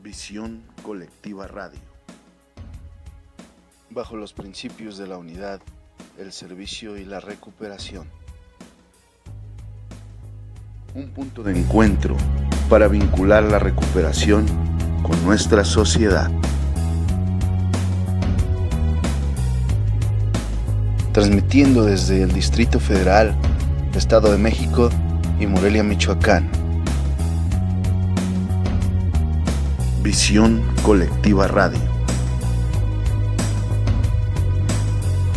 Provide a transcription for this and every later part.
Visión Colectiva Radio. Bajo los principios de la unidad, el servicio y la recuperación. Un punto de encuentro para vincular la recuperación con nuestra sociedad. Transmitiendo desde el Distrito Federal, Estado de México y Morelia, Michoacán. Visión Colectiva Radio.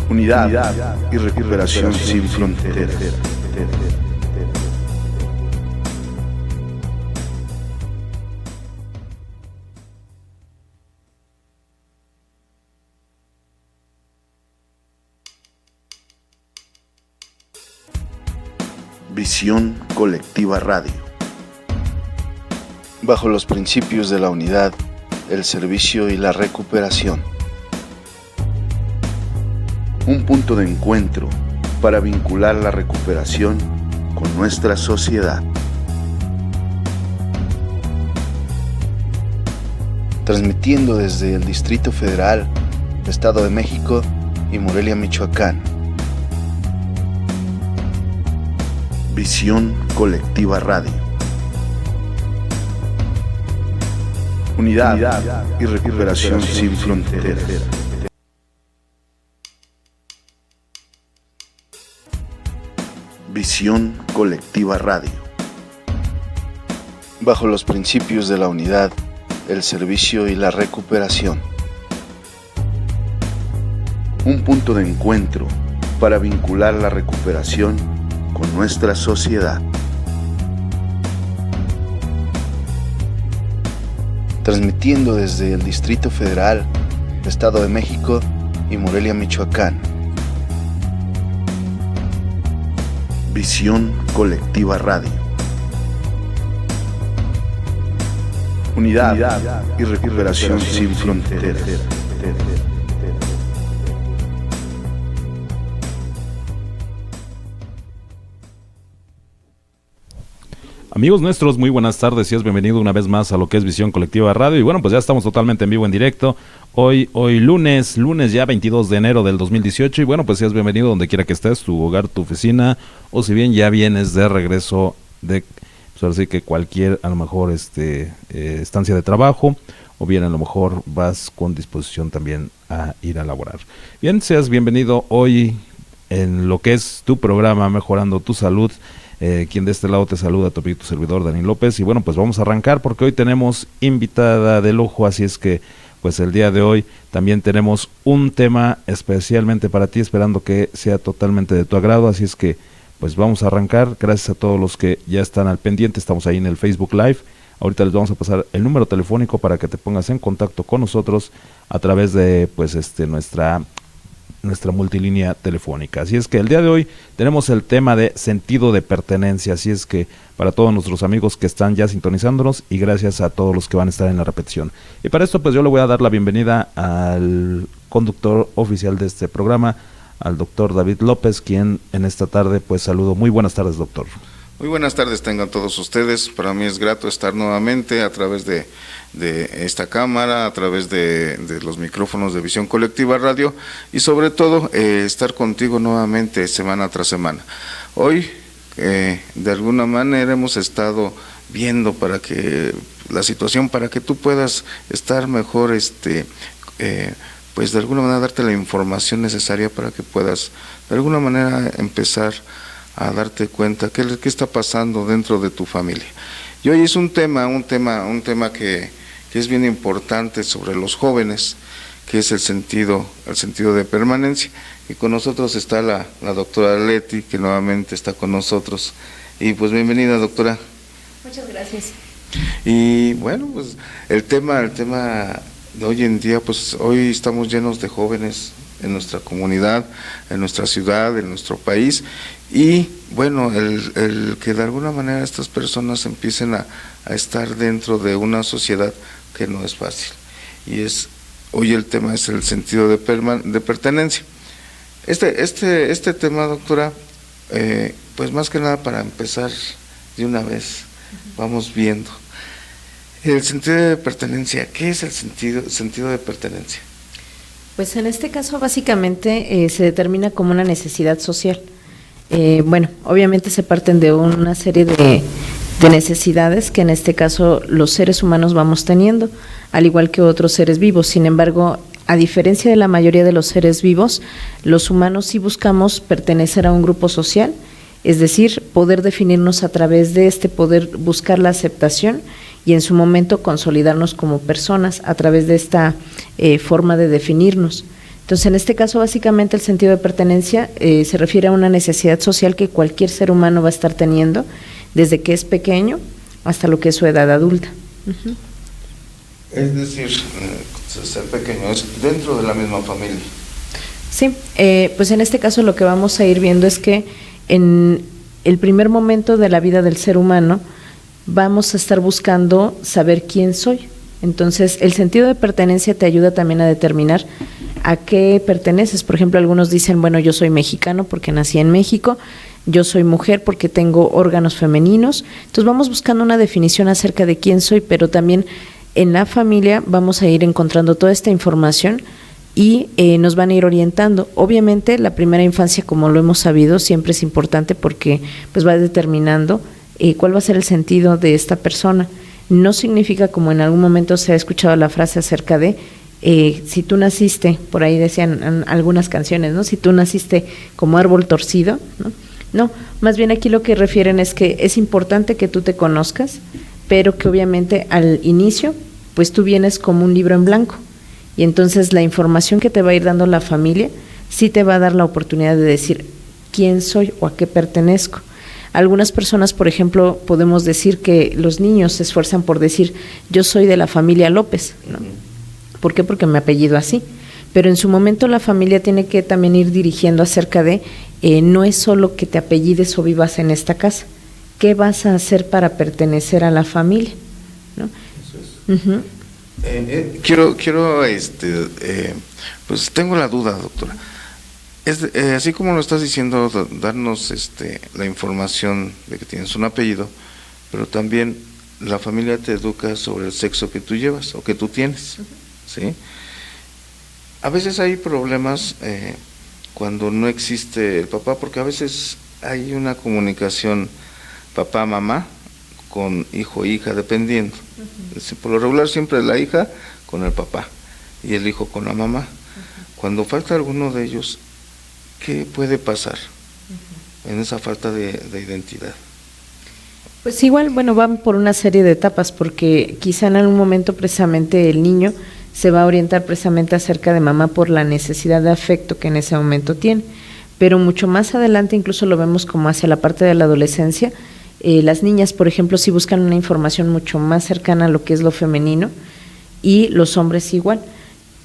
Unidad y recuperación sin fronteras. Visión Colectiva Radio. Bajo los principios de la unidad, el servicio y la recuperación. Un punto de encuentro para vincular la recuperación con nuestra sociedad. Transmitiendo desde el Distrito Federal, Estado de México y Morelia, Michoacán. Visión Colectiva Radio. Unidad y recuperación sin fronteras. Visión Colectiva Radio. Bajo los principios de la unidad, el servicio y la recuperación. Un punto de encuentro para vincular la recuperación con nuestra sociedad. Transmitiendo desde el Distrito Federal, Estado de México y Morelia, Michoacán. Visión Colectiva Radio. Unidad y recuperación sin fronteras. Amigos nuestros, muy buenas tardes y es bienvenido una vez más a lo que es Visión Colectiva Radio. Y bueno, pues ya estamos totalmente en vivo, en directo. Hoy lunes ya 22 de enero del 2018. Y bueno, pues seas bienvenido donde quiera que estés, tu hogar, tu oficina, o si bien ya vienes de regreso de, pues ahora sí que cualquier, a lo mejor, estancia de trabajo, o bien a lo mejor vas con disposición también a ir a laborar. Bien, seas bienvenido hoy en lo que es tu programa Mejorando tu Salud. Quien de este lado te saluda, tu servidor Daniel López, y bueno, pues vamos a arrancar porque hoy tenemos invitada de lujo, así es que pues el día de hoy también tenemos un tema especialmente para ti, esperando que sea totalmente de tu agrado, así es que pues vamos a arrancar. Gracias a todos los que ya están al pendiente, estamos ahí en el Facebook Live. Ahorita les vamos a pasar el número telefónico para que te pongas en contacto con nosotros a través de pues nuestra multilínea telefónica. Así es que el día de hoy tenemos el tema de sentido de pertenencia, así es que para todos nuestros amigos que están ya sintonizándonos y gracias a todos los que van a estar en la repetición. Y para esto pues yo le voy a dar la bienvenida al conductor oficial de este programa, al doctor David López, quien en esta tarde pues saludo. Muy buenas tardes, doctor. Muy buenas tardes tengan todos ustedes. Para mí es grato estar nuevamente a través de esta cámara, a través de los micrófonos de Visión Colectiva Radio y sobre todo estar contigo nuevamente semana tras semana. Hoy de alguna manera hemos estado viendo para que la situación, para que tú puedas estar mejor, pues de alguna manera darte la información necesaria para que puedas de alguna manera empezar a darte cuenta qué está pasando dentro de tu familia. Y hoy es un tema que es bien importante sobre los jóvenes, que es el sentido de permanencia. Y con nosotros está la doctora Leti, que nuevamente está con nosotros. Y pues bienvenida, doctora. Muchas gracias. Y bueno, pues el tema de hoy en día, pues hoy estamos llenos de jóvenes en nuestra comunidad, en nuestra ciudad, en nuestro país, y bueno, el que de alguna manera estas personas empiecen a estar dentro de una sociedad que no es fácil, y hoy el tema es el sentido de pertenencia. Este tema, doctora, pues más que nada para empezar de una vez, vamos viendo. El sentido de pertenencia, ¿qué es el sentido de pertenencia? Pues en este caso básicamente se determina como una necesidad social. Bueno, obviamente se parten de una serie de necesidades que en este caso los seres humanos vamos teniendo, al igual que otros seres vivos. Sin embargo, a diferencia de la mayoría de los seres vivos, los humanos sí buscamos pertenecer a un grupo social, es decir, poder definirnos a través de poder buscar la aceptación y en su momento consolidarnos como personas a través de esta forma de definirnos. Entonces, en este caso, básicamente el sentido de pertenencia se refiere a una necesidad social que cualquier ser humano va a estar teniendo desde que es pequeño hasta lo que es su edad adulta. Uh-huh. Es decir, ser pequeño es dentro de la misma familia. Sí, pues en este caso lo que vamos a ir viendo es que en el primer momento de la vida del ser humano vamos a estar buscando saber quién soy. Entonces, el sentido de pertenencia te ayuda también a determinar a qué perteneces. Por ejemplo, algunos dicen, bueno, yo soy mexicano porque nací en México, yo soy mujer porque tengo órganos femeninos. Entonces, vamos buscando una definición acerca de quién soy, pero también en la familia vamos a ir encontrando toda esta información y nos van a ir orientando. Obviamente, la primera infancia, como lo hemos sabido, siempre es importante porque pues va determinando cuál va a ser el sentido de esta persona. No significa, como en algún momento se ha escuchado la frase acerca de si tú naciste, por ahí decían algunas canciones, ¿no? Si tú naciste como árbol torcido, ¿no? No, más bien aquí lo que refieren es que es importante que tú te conozcas, pero que obviamente al inicio, pues tú vienes como un libro en blanco, y entonces la información que te va a ir dando la familia sí te va a dar la oportunidad de decir quién soy o a qué pertenezco. Algunas personas, por ejemplo, podemos decir que los niños se esfuerzan por decir yo soy de la familia López, ¿no? ¿Por qué? Porque me apellido así. Pero en su momento la familia tiene que también ir dirigiendo acerca de no es solo que te apellides o vivas en esta casa, ¿qué vas a hacer para pertenecer a la familia? ¿No? Eso es. Uh-huh. Quiero pues tengo la duda, doctora. Así como lo estás diciendo, darnos la información de que tienes un apellido, pero también la familia te educa sobre el sexo que tú llevas o que tú tienes, ¿sí? A veces hay problemas cuando no existe el papá, porque a veces hay una comunicación papá-mamá con hijo-hija, dependiendo. Uh-huh. Por lo regular siempre la hija con el papá y el hijo con la mamá. Uh-huh. Cuando falta alguno de ellos, ¿qué puede pasar en esa falta de identidad? Pues igual, bueno, van por una serie de etapas, porque quizá en algún momento precisamente el niño se va a orientar precisamente acerca de mamá por la necesidad de afecto que en ese momento tiene, pero mucho más adelante incluso lo vemos como hacia la parte de la adolescencia. Las niñas, por ejemplo, sí buscan una información mucho más cercana a lo que es lo femenino, y los hombres igual.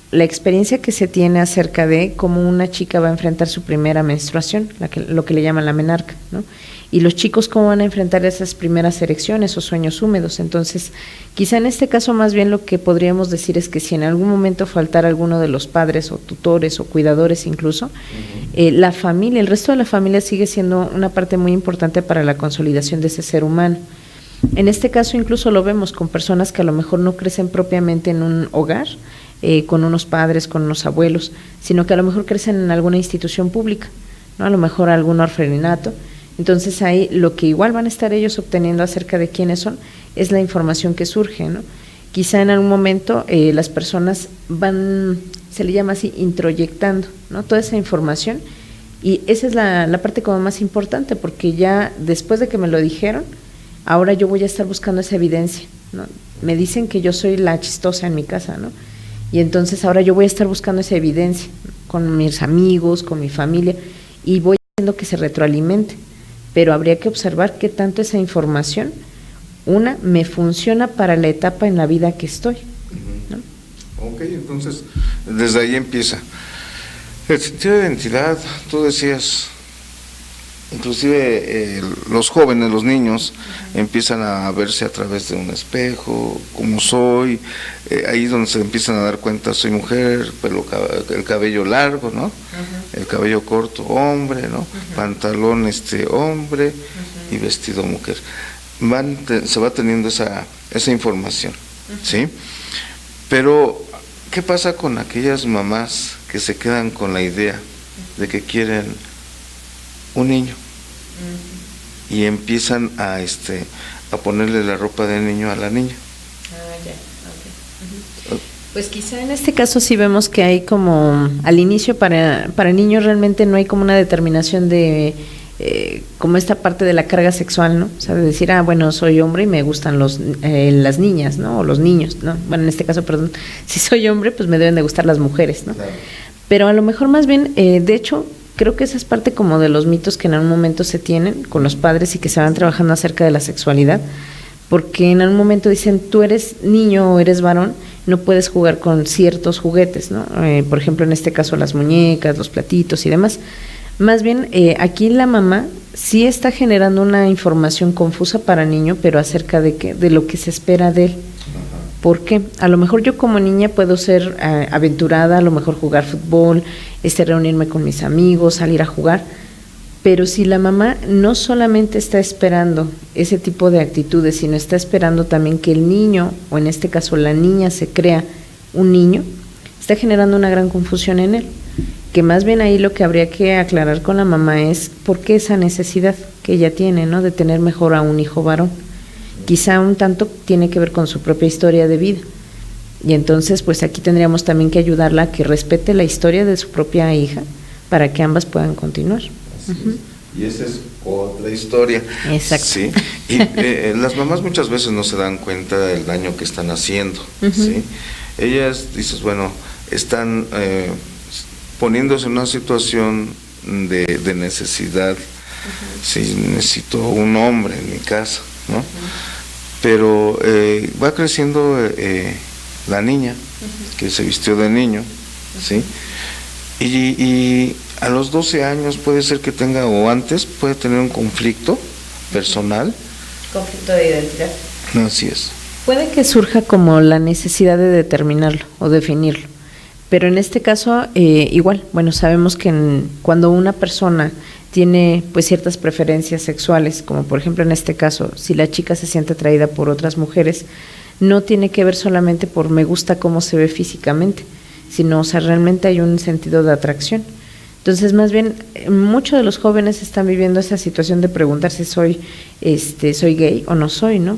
La experiencia que se tiene acerca de cómo una chica va a enfrentar su primera menstruación, lo que le llaman la menarca, ¿no? Y los chicos cómo van a enfrentar esas primeras erecciones o sueños húmedos. Entonces, quizá en este caso más bien lo que podríamos decir es que si en algún momento faltara alguno de los padres o tutores o cuidadores incluso, la familia, el resto de la familia sigue siendo una parte muy importante para la consolidación de ese ser humano. En este caso incluso lo vemos con personas que a lo mejor no crecen propiamente en un hogar, con unos padres, con unos abuelos, sino que a lo mejor crecen en alguna institución pública, ¿no? A lo mejor algún orfanato. Entonces ahí lo que igual van a estar ellos obteniendo acerca de quiénes son es la información que surge, ¿no? Quizá en algún momento las personas van, se le llama así, introyectando, ¿no? Toda esa información, y esa es la parte como más importante, porque ya después de que me lo dijeron, ahora yo voy a estar buscando esa evidencia, ¿no? Me dicen que yo soy la chistosa en mi casa, ¿no? Y entonces ahora yo voy a estar buscando esa evidencia con mis amigos, con mi familia, y voy haciendo que se retroalimente. Pero habría que observar qué tanto esa información, me funciona para la etapa en la vida que estoy, ¿no? Ok, entonces desde ahí empieza. El sentido de identidad, tú decías, inclusive los jóvenes, los niños, empiezan a verse a través de un espejo, como soy, ahí es donde se empiezan a dar cuenta, soy mujer, el cabello largo, ¿no? Uh-huh. El cabello corto, hombre, ¿no? Uh-huh. Pantalón hombre, uh-huh. Y vestido mujer. Se va teniendo esa información. ¿sí? Pero, ¿qué pasa con aquellas mamás que se quedan con la idea de que quieren un niño y empiezan a ponerle la ropa de niño a la niña? Pues quizá en este caso sí vemos que hay como, al inicio para niños realmente no hay como una determinación de como esta parte de la carga sexual, ¿no? O sea, de decir, bueno, soy hombre y me gustan las niñas, ¿no? O los niños, ¿no? Bueno, en este caso, perdón, si soy hombre, pues me deben de gustar las mujeres, ¿no? Claro. Pero a lo mejor más bien, de hecho, creo que esa es parte como de los mitos que en algún momento se tienen con los padres y que se van trabajando acerca de la sexualidad, porque en algún momento dicen, tú eres niño o eres varón, no puedes jugar con ciertos juguetes, ¿no? Por ejemplo, en este caso las muñecas, los platitos y demás. Más bien, aquí la mamá sí está generando una información confusa para el niño, pero acerca de lo que se espera de él. ¿Por qué? A lo mejor yo como niña puedo ser aventurada, a lo mejor jugar fútbol, reunirme con mis amigos, salir a jugar, pero si la mamá no solamente está esperando ese tipo de actitudes, sino está esperando también que el niño, o en este caso la niña, se crea un niño, está generando una gran confusión en él. Que más bien ahí lo que habría que aclarar con la mamá es por qué esa necesidad que ella tiene, ¿no? De tener mejor a un hijo varón. Quizá un tanto tiene que ver con su propia historia de vida. Y entonces, pues aquí tendríamos también que ayudarla a que respete la historia de su propia hija para que ambas puedan continuar. Y esa es otra historia. Exacto. ¿Sí? Y las mamás muchas veces no se dan cuenta del daño que están haciendo. ¿Sí? Ellas, dices, bueno, están poniéndose en una situación de necesidad. Sí, necesito un hombre en mi casa, ¿no? Pero va creciendo la niña que se vistió de niño, ¿sí? Y a los 12 años puede ser que tenga, o antes, puede tener un conflicto personal. Conflicto de identidad. Así es. Puede que surja como la necesidad de determinarlo o definirlo, pero en este caso igual, bueno, sabemos que cuando una persona tiene pues ciertas preferencias sexuales, como por ejemplo en este caso, si la chica se siente atraída por otras mujeres, no tiene que ver solamente por me gusta cómo se ve físicamente, sino, o sea, realmente hay un sentido de atracción. Entonces, más bien, muchos de los jóvenes están viviendo esa situación de preguntarse soy gay o no soy, ¿no?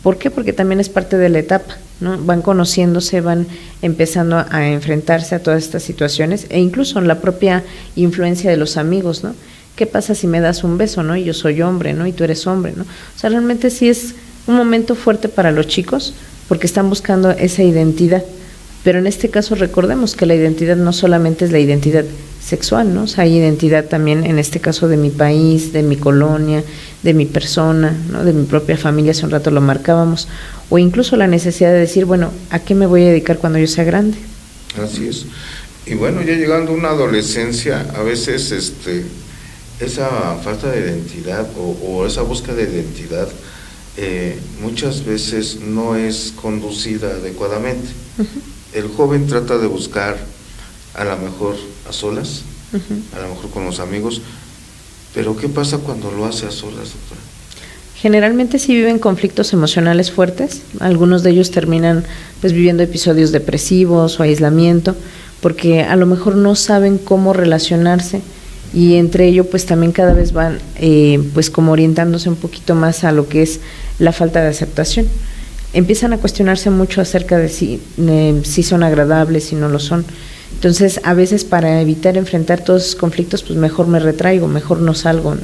¿Por qué? Porque también es parte de la etapa, ¿no? Van conociéndose, van empezando a enfrentarse a todas estas situaciones e incluso en la propia influencia de los amigos, ¿no? ¿Qué pasa si me das un beso, no? Y yo soy hombre, ¿no? Y tú eres hombre, ¿no? O sea, realmente sí es un momento fuerte para los chicos porque están buscando esa identidad. Pero en este caso recordemos que la identidad no solamente es la identidad sexual, ¿no? O sea, hay identidad también en este caso de mi país, de mi colonia, de mi persona, ¿no? De mi propia familia, hace un rato lo marcábamos, o incluso la necesidad de decir, bueno, ¿a qué me voy a dedicar cuando yo sea grande? Así es. Y bueno, ya llegando a una adolescencia, a veces esa falta de identidad o esa búsqueda de identidad muchas veces no es conducida adecuadamente. El joven trata de buscar a lo mejor a solas, a lo mejor con los amigos, pero ¿qué pasa cuando lo hace a solas, doctora? Generalmente sí viven conflictos emocionales fuertes, algunos de ellos terminan pues viviendo episodios depresivos o aislamiento, porque a lo mejor no saben cómo relacionarse y entre ello pues también cada vez van pues como orientándose un poquito más a lo que es la falta de aceptación. Empiezan a cuestionarse mucho acerca de si son agradables, si no lo son. Entonces, a veces para evitar enfrentar todos esos conflictos, pues mejor me retraigo, mejor no salgo, ¿no?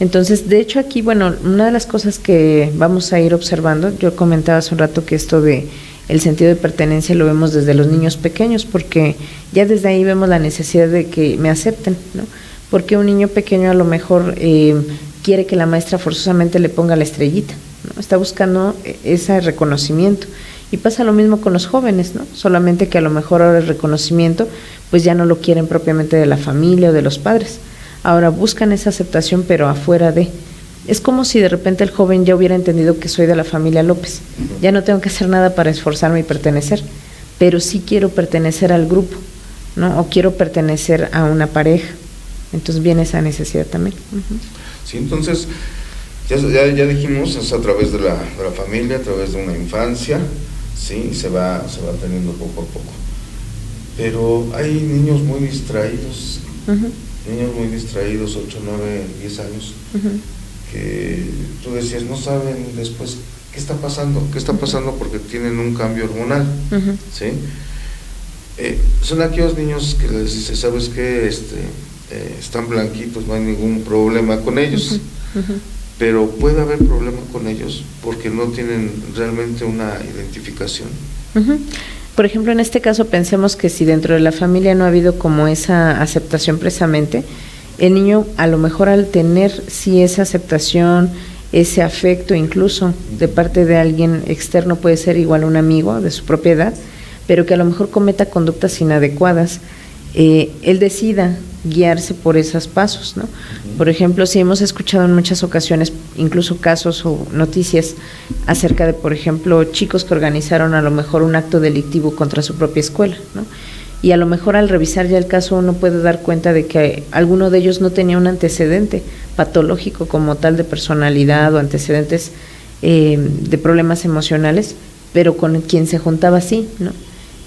Entonces, de hecho aquí, bueno, una de las cosas que vamos a ir observando, yo comentaba hace un rato que esto de el sentido de pertenencia lo vemos desde los niños pequeños, porque ya desde ahí vemos la necesidad de que me acepten, ¿no? Porque un niño pequeño a lo mejor quiere que la maestra forzosamente le ponga la estrellita, ¿no? Está buscando ese reconocimiento. Y pasa lo mismo con los jóvenes, ¿no? Solamente que a lo mejor ahora el reconocimiento pues ya no lo quieren propiamente de la familia o de los padres. Ahora buscan esa aceptación pero afuera de. Es como si de repente el joven ya hubiera entendido que soy de la familia López. Ya no tengo que hacer nada para esforzarme y pertenecer, pero sí quiero pertenecer al grupo, ¿no? O quiero pertenecer a una pareja. Entonces viene esa necesidad también. Sí, entonces Ya dijimos, es a través de la familia, a través de una infancia, sí, se va teniendo poco a poco. Pero hay niños muy distraídos, niños muy distraídos, 8, 9, 10 años, que tú decías, no saben después qué está pasando porque tienen un cambio hormonal, ¿sí? Son aquellos niños que les dices, ¿sabes qué? Están blanquitos, no hay ningún problema con ellos, pero puede haber problema con ellos porque no tienen realmente una identificación. Por ejemplo, en este caso pensemos que si dentro de la familia no ha habido como esa aceptación precisamente, el niño a lo mejor al tener sí esa aceptación, ese afecto incluso de parte de alguien externo, puede ser igual un amigo de su propia edad, pero que a lo mejor cometa conductas inadecuadas, él decida guiarse por esos pasos, ¿no? Por ejemplo, si hemos escuchado en muchas ocasiones, incluso casos o noticias acerca de, por ejemplo, chicos que organizaron a lo mejor un acto delictivo contra su propia escuela, ¿no? Y a lo mejor al revisar ya el caso uno puede dar cuenta de que alguno de ellos no tenía un antecedente patológico como tal de personalidad o antecedentes de problemas emocionales, pero con quien se juntaba sí, ¿no?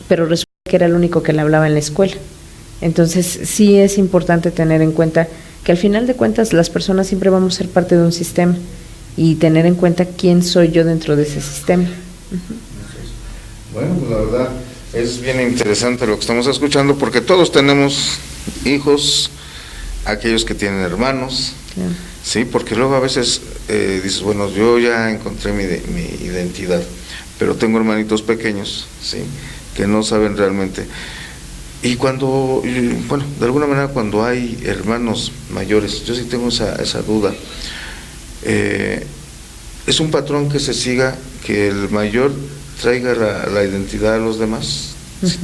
Pero resulta que era el único que le hablaba en la escuela. Entonces sí es importante tener en cuenta que al final de cuentas las personas siempre vamos a ser parte de un sistema y tener en cuenta quién soy yo dentro de ese sistema. Bueno, pues la verdad es bien interesante lo que estamos escuchando porque todos tenemos hijos, aquellos que tienen hermanos, claro. Sí, porque luego a veces dices, bueno, yo ya encontré mi identidad, pero tengo hermanitos pequeños, sí, que no saben realmente. Y cuando, bueno, de alguna manera cuando hay hermanos mayores, yo sí tengo esa duda, es un patrón que se siga, que el mayor traiga la identidad a los demás.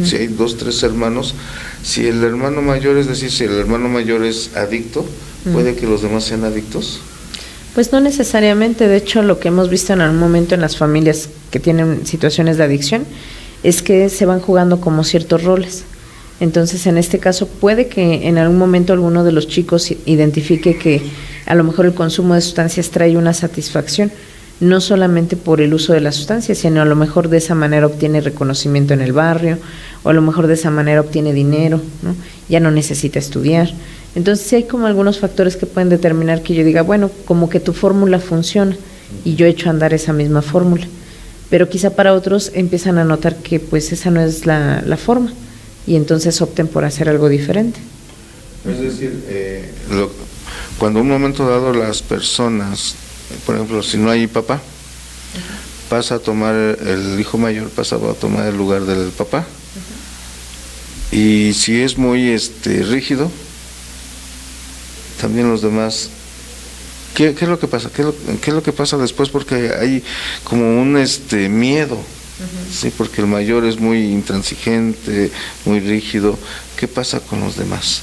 Si hay 2, 3 hermanos, si el hermano mayor, es decir, si el hermano mayor es adicto, ¿puede que los demás sean adictos? Pues no necesariamente. De hecho, lo que hemos visto en algún momento en las familias que tienen situaciones de adicción es que se van jugando como ciertos roles. Entonces, en este caso, puede que en algún momento alguno de los chicos identifique que a lo mejor el consumo de sustancias trae una satisfacción, no solamente por el uso de la sustancia, sino a lo mejor de esa manera obtiene reconocimiento en el barrio, o a lo mejor de esa manera obtiene dinero, ¿no? Ya no necesita estudiar. Entonces, sí hay como algunos factores que pueden determinar que yo diga, bueno, como que tu fórmula funciona y yo echo a andar esa misma fórmula. Pero quizá para otros empiezan a notar que pues esa no es la forma y entonces opten por hacer algo diferente. Es decir, cuando un momento dado las personas, por ejemplo, si no hay papá, pasa a tomar, el hijo mayor pasa a tomar el lugar del papá, y si es muy rígido, también los demás, ¿qué es lo que pasa? ¿Qué es lo que pasa después? Porque hay como un miedo, sí, porque el mayor es muy intransigente, muy rígido. ¿Qué pasa con los demás?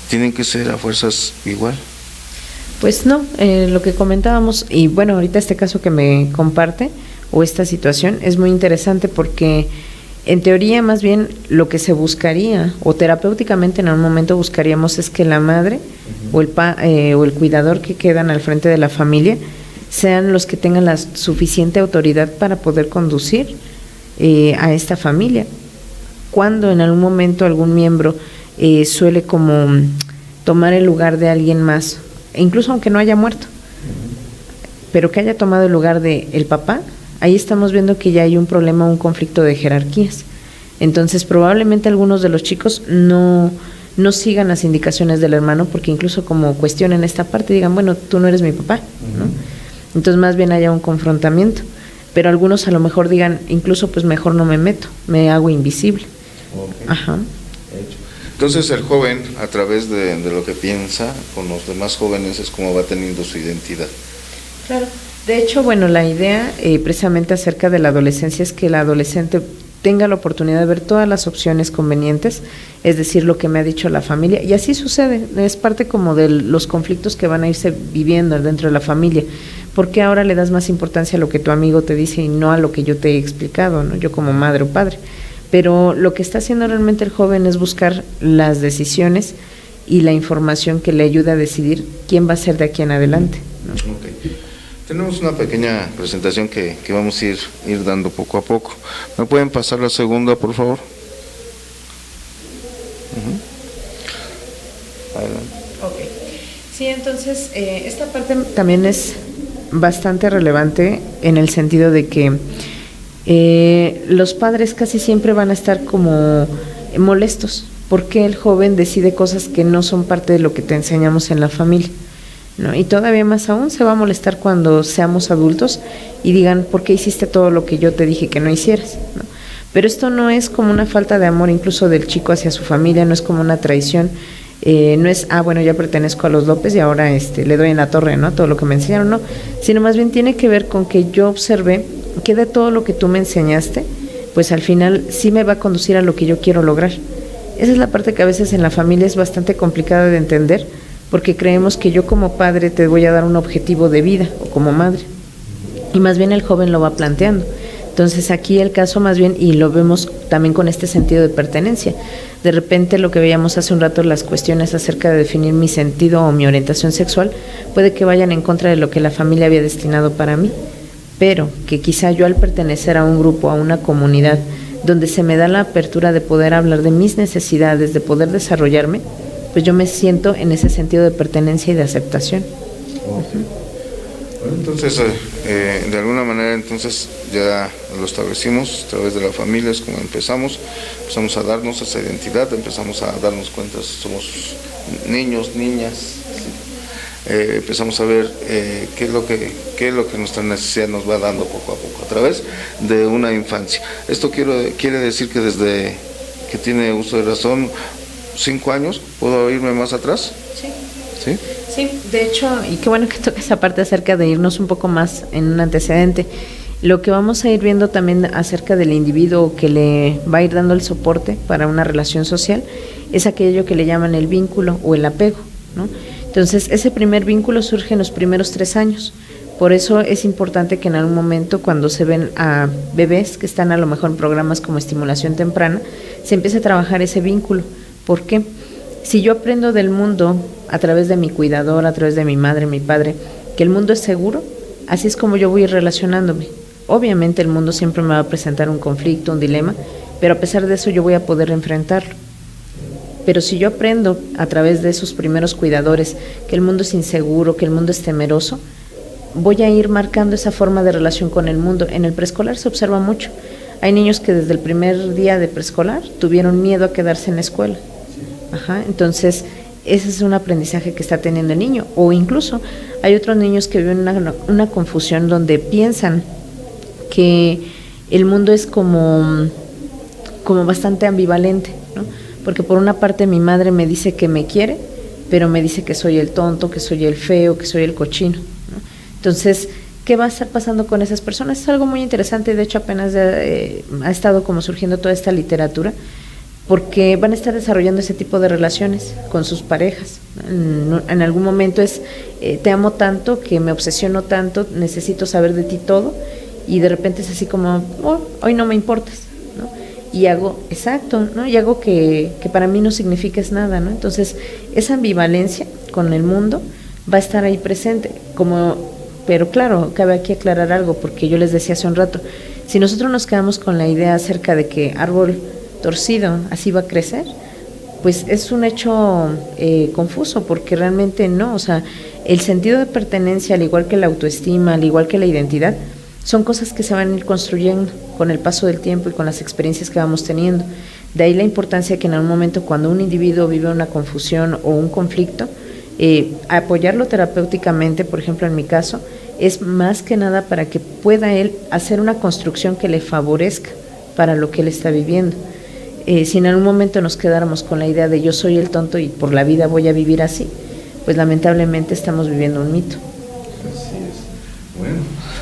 ¿Tienen que ser a fuerzas igual? Pues no, lo que comentábamos, y bueno, ahorita este caso que me comparte, o esta situación, es muy interesante porque en teoría más bien lo que se buscaría, o terapéuticamente en algún momento buscaríamos, es que la madre o el cuidador que quedan al frente de la familia sean los que tengan la suficiente autoridad para poder conducir a esta familia. Cuando en algún momento algún miembro suele como tomar el lugar de alguien más, incluso aunque no haya muerto, pero que haya tomado el lugar de el papá, ahí estamos viendo que ya hay un problema, un conflicto de jerarquías. Entonces probablemente algunos de los chicos no sigan las indicaciones del hermano, porque incluso como cuestionen esta parte, digan, bueno, tú no eres mi papá, ¿no? Entonces más bien haya un confrontamiento, pero algunos a lo mejor digan, incluso pues mejor no me meto, me hago invisible. Okay. Ajá. Entonces el joven, a través de lo que piensa con los demás jóvenes, es como va teniendo su identidad. Claro. De hecho, bueno, la idea precisamente acerca de la adolescencia es que el adolescente tenga la oportunidad de ver todas las opciones convenientes, es decir, lo que me ha dicho la familia, y así sucede, es parte como de los conflictos que van a irse viviendo dentro de la familia. ¿Por qué ahora le das más importancia a lo que tu amigo te dice y no a lo que yo te he explicado, ¿no? Yo como madre o padre? Pero lo que está haciendo realmente el joven es buscar las decisiones y la información que le ayude a decidir quién va a ser de aquí en adelante, ¿no? Okay. Tenemos una pequeña presentación que vamos a ir dando poco a poco. ¿Me pueden pasar la segunda, por favor? Adelante. Okay. Sí, entonces esta parte también es bastante relevante en el sentido de que los padres casi siempre van a estar como molestos porque el joven decide cosas que no son parte de lo que te enseñamos en la familia, ¿no? Y todavía más aún se va a molestar cuando seamos adultos y digan, ¿por qué hiciste todo lo que yo te dije que no hicieras?, ¿no? Pero esto no es como una falta de amor incluso del chico hacia su familia, no es como una traición, no es, bueno, ya pertenezco a los López y ahora le doy en la torre, ¿no?, todo lo que me enseñaron, no, sino más bien tiene que ver con que yo observé que de todo lo que tú me enseñaste, pues al final sí me va a conducir a lo que yo quiero lograr. Esa es la parte que a veces en la familia es bastante complicada de entender, porque creemos que yo como padre te voy a dar un objetivo de vida, o como madre, y más bien el joven lo va planteando. Entonces aquí el caso más bien, y lo vemos también con este sentido de pertenencia, de repente lo que veíamos hace un rato, las cuestiones acerca de definir mi sentido o mi orientación sexual, puede que vayan en contra de lo que la familia había destinado para mí, pero que quizá yo al pertenecer a un grupo, a una comunidad, donde se me da la apertura de poder hablar de mis necesidades, de poder desarrollarme, pues yo me siento en ese sentido de pertenencia y de aceptación. Bueno, entonces, de alguna manera, entonces ya lo establecimos a través de la familia, es como empezamos a darnos esa identidad, empezamos a darnos cuenta, somos niños, niñas, empezamos a ver qué es lo que nuestra necesidad nos va dando poco a poco a través de una infancia. Esto quiere decir que desde que tiene uso de razón, 5 años, ¿puedo irme más atrás? Sí. ¿Sí? Sí, de hecho, y qué bueno que toca esa parte acerca de irnos un poco más en un antecedente. Lo que vamos a ir viendo también acerca del individuo que le va a ir dando el soporte para una relación social es aquello que le llaman el vínculo o el apego, ¿no? Entonces, ese primer vínculo surge en los primeros 3 años. Por eso es importante que en algún momento, cuando se ven a bebés que están a lo mejor en programas como estimulación temprana, se empiece a trabajar ese vínculo. ¿Por qué? Si yo aprendo del mundo a través de mi cuidador, a través de mi madre, mi padre, que el mundo es seguro, así es como yo voy a ir relacionándome. Obviamente el mundo siempre me va a presentar un conflicto, un dilema, pero a pesar de eso yo voy a poder enfrentarlo. Pero si yo aprendo a través de esos primeros cuidadores que el mundo es inseguro, que el mundo es temeroso, voy a ir marcando esa forma de relación con el mundo. En el preescolar se observa mucho. Hay niños que desde el primer día de preescolar tuvieron miedo a quedarse en la escuela. Entonces, ese es un aprendizaje que está teniendo el niño. O incluso hay otros niños que viven una confusión donde piensan que el mundo es como bastante ambivalente, ¿no? Porque por una parte mi madre me dice que me quiere, pero me dice que soy el tonto, que soy el feo, que soy el cochino, ¿no? Entonces, ¿qué va a estar pasando con esas personas? Es algo muy interesante, de hecho apenas ha estado como surgiendo toda esta literatura, porque van a estar desarrollando ese tipo de relaciones con sus parejas. En algún momento es, te amo tanto, que me obsesiono tanto, necesito saber de ti todo, y de repente es así como, hoy no me importas, ¿no? Y hago, exacto, ¿no? Y hago que para mí no signifiques nada, ¿no? Entonces, esa ambivalencia con el mundo va a estar ahí presente, pero claro, cabe aquí aclarar algo, porque yo les decía hace un rato, si nosotros nos quedamos con la idea acerca de que árbol torcido así va a crecer, pues es un hecho confuso, porque realmente no, o sea, el sentido de pertenencia, al igual que la autoestima, al igual que la identidad, son cosas que se van a ir construyendo con el paso del tiempo y con las experiencias que vamos teniendo. De ahí la importancia que en algún momento, cuando un individuo vive una confusión o un conflicto, apoyarlo terapéuticamente, por ejemplo en mi caso, es más que nada para que pueda él hacer una construcción que le favorezca para lo que él está viviendo. Si en algún momento nos quedáramos con la idea de yo soy el tonto y por la vida voy a vivir así, pues lamentablemente estamos viviendo un mito. Así es. Bueno,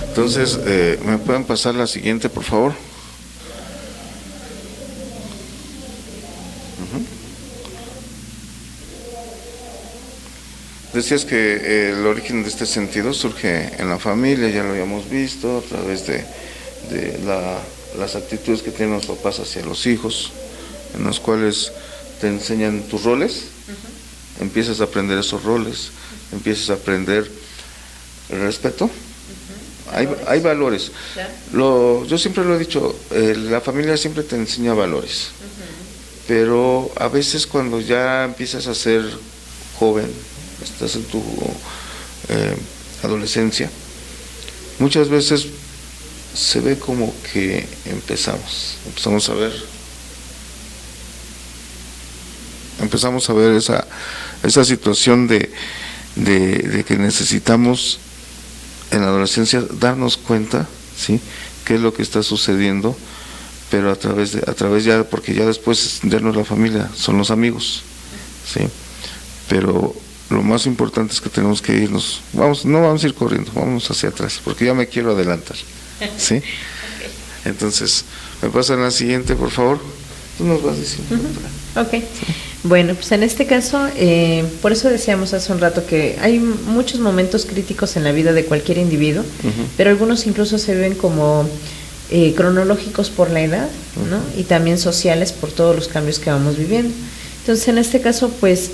entonces, ¿me pueden pasar la siguiente, por favor? Decías que el origen de este sentido surge en la familia, ya lo habíamos visto, a través de las actitudes que tienen los papás hacia los hijos, en los cuales te enseñan tus roles, empiezas a aprender esos roles, empiezas a aprender el respeto, hay valores. Claro. Yo siempre lo he dicho, la familia siempre te enseña valores, pero a veces cuando ya empiezas a ser joven, estás en tu adolescencia, muchas veces se ve como que empezamos a ver esa situación de que necesitamos en la adolescencia darnos cuenta, ¿sí?, qué es lo que está sucediendo, pero a través ya, porque ya después ya no es la familia, son los amigos, ¿sí? Pero lo más importante es que tenemos que irnos, no vamos a ir corriendo, vamos hacia atrás, porque ya me quiero adelantar, ¿sí? Okay. Entonces, me pasan la siguiente, por favor. Tú nos vas diciendo. Ok. Sí. Bueno, pues en este caso, por eso decíamos hace un rato que hay muchos momentos críticos en la vida de cualquier individuo, pero algunos incluso se ven como cronológicos por la edad, ¿no? Y también sociales por todos los cambios que vamos viviendo. Entonces, en este caso, pues,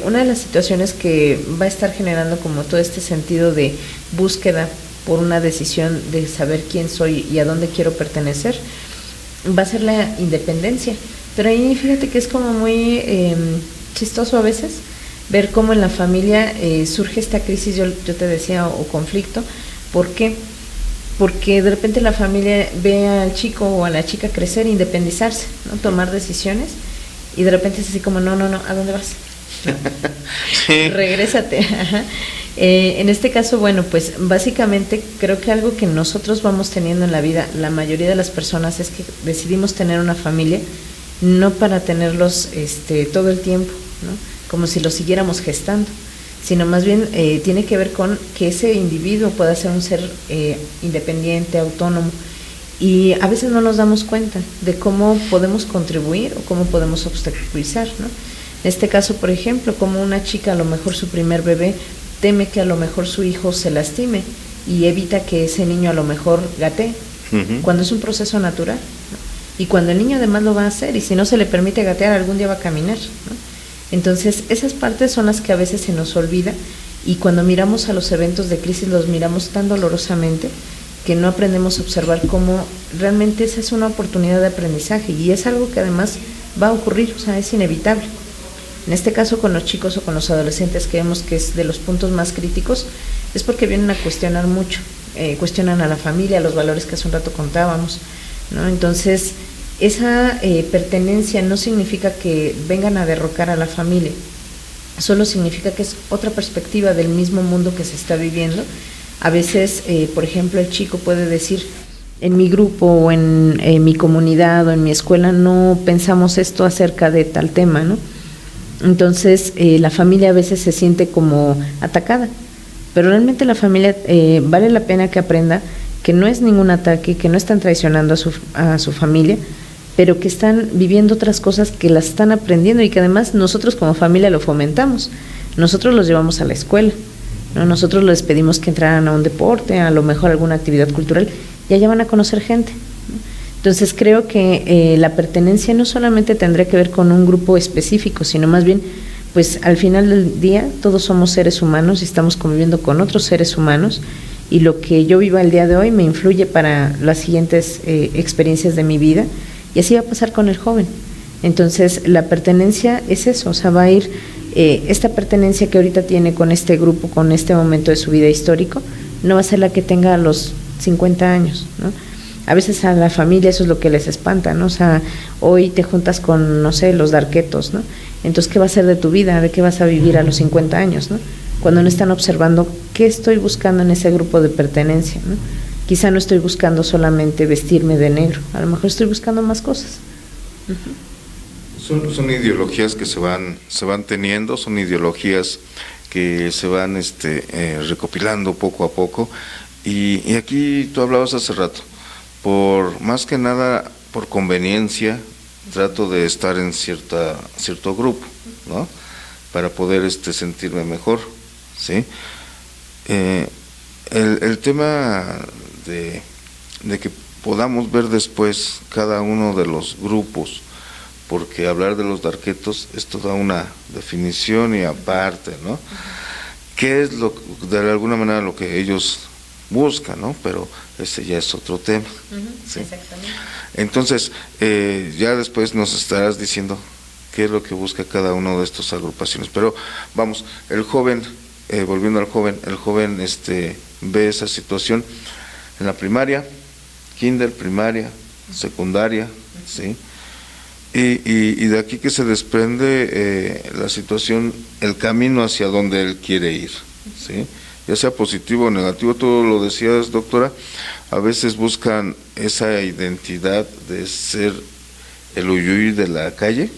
una de las situaciones que va a estar generando como todo este sentido de búsqueda por una decisión de saber quién soy y a dónde quiero pertenecer, va a ser la independencia. Pero ahí fíjate que es como muy chistoso a veces ver cómo en la familia surge esta crisis, yo te decía, o conflicto. ¿Por qué? Porque de repente la familia ve al chico o a la chica crecer, independizarse, ¿no? Tomar decisiones, y de repente es así como, no, ¿a dónde vas? Sí. Regrésate. Ajá. En este caso, bueno, pues básicamente creo que algo que nosotros vamos teniendo en la vida, la mayoría de las personas, es que decidimos tener una familia no para tenerlos todo el tiempo, ¿no? Como si los siguiéramos gestando, sino más bien tiene que ver con que ese individuo pueda ser un ser independiente, autónomo, y a veces no nos damos cuenta de cómo podemos contribuir o cómo podemos obstaculizar, ¿no? En este caso, por ejemplo, como una chica, a lo mejor su primer bebé, teme que a lo mejor su hijo se lastime y evita que ese niño a lo mejor gatee, cuando es un proceso natural, ¿no? Y cuando el niño además lo va a hacer, y si no se le permite gatear, algún día va a caminar, ¿no? Entonces, esas partes son las que a veces se nos olvida, y cuando miramos a los eventos de crisis los miramos tan dolorosamente que no aprendemos a observar cómo realmente esa es una oportunidad de aprendizaje, y es algo que además va a ocurrir, o sea, es inevitable. En este caso, con los chicos o con los adolescentes, que vemos que es de los puntos más críticos, es porque vienen a cuestionar mucho, cuestionan a la familia, los valores que hace un rato contábamos, ¿no? Entonces, esa pertenencia no significa que vengan a derrocar a la familia, solo significa que es otra perspectiva del mismo mundo que se está viviendo. A veces, por ejemplo, el chico puede decir, en mi grupo o en mi comunidad o en mi escuela no pensamos esto acerca de tal tema, ¿no? Entonces, la familia a veces se siente como atacada, pero realmente la familia vale la pena que aprenda que no es ningún ataque, que no están traicionando a su familia, pero que están viviendo otras cosas, que las están aprendiendo, y que además nosotros como familia lo fomentamos. Nosotros los llevamos a la escuela, ¿no? Nosotros les pedimos que entraran a un deporte, a lo mejor alguna actividad cultural, y allá van a conocer gente, ¿no? Entonces creo que la pertenencia no solamente tendría que ver con un grupo específico, sino más bien, pues al final del día todos somos seres humanos y estamos conviviendo con otros seres humanos, y lo que yo viva el día de hoy me influye para las siguientes experiencias de mi vida, y así va a pasar con el joven. Entonces la pertenencia es eso, o sea, va a ir esta pertenencia que ahorita tiene con este grupo, con este momento de su vida histórico, no va a ser la que tenga a los 50 años, ¿no? A veces a la familia eso es lo que les espanta, ¿no? O sea, hoy te juntas con, no sé, los darquetos, ¿no? Entonces, ¿qué va a ser de tu vida? ¿De qué vas a vivir a los 50 años, no? Cuando no están observando qué estoy buscando en ese grupo de pertenencia, ¿no? Quizá no estoy buscando solamente vestirme de negro, a lo mejor estoy buscando más cosas. Son ideologías que se van teniendo, son ideologías que se van recopilando poco a poco, y aquí tú hablabas hace rato, por más que nada por conveniencia trato de estar en cierto grupo, ¿no? Para poder sentirme mejor, ¿sí? El tema de que podamos ver después cada uno de los grupos, porque hablar de los darquetos es toda una definición y aparte, ¿no? ¿Qué es de alguna manera lo que ellos busca, ¿no? Pero ese ya es otro tema. ¿Sí? Exactamente. Entonces, ya después nos estarás diciendo qué es lo que busca cada uno de estas agrupaciones. Pero vamos, el joven, volviendo al joven, el joven ve esa situación en la primaria, kinder, primaria, secundaria, ¿sí? Y de aquí que se desprende la situación, el camino hacia donde él quiere ir, ¿sí? Ya sea positivo o negativo, tú lo decías, doctora, a veces buscan esa identidad de ser el uyuy de la calle,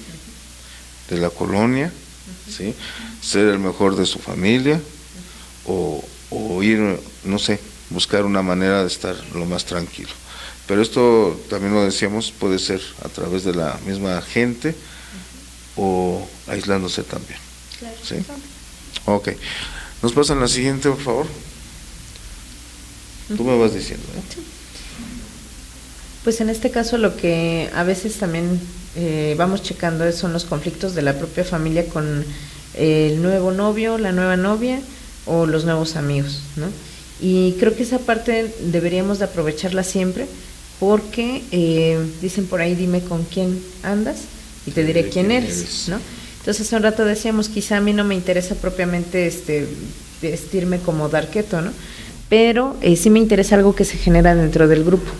de la colonia, ¿sí? Ser el mejor de su familia, o ir, no sé, buscar una manera de estar lo más tranquilo. Pero esto, también lo decíamos, puede ser a través de la misma gente o aislándose también. Claro. ¿Sí? Ok. ¿Nos pasan la siguiente, por favor? Tú me vas diciendo, ¿eh? Pues en este caso lo que a veces también vamos checando son los conflictos de la propia familia con el nuevo novio, la nueva novia o los nuevos amigos, ¿no? Y creo que esa parte deberíamos de aprovecharla siempre, porque dicen por ahí, dime con quién andas y te diré quién eres, ¿no? Entonces hace un rato decíamos, quizá a mí no me interesa propiamente vestirme como darketo, ¿no? Pero sí me interesa algo que se genera dentro del grupo,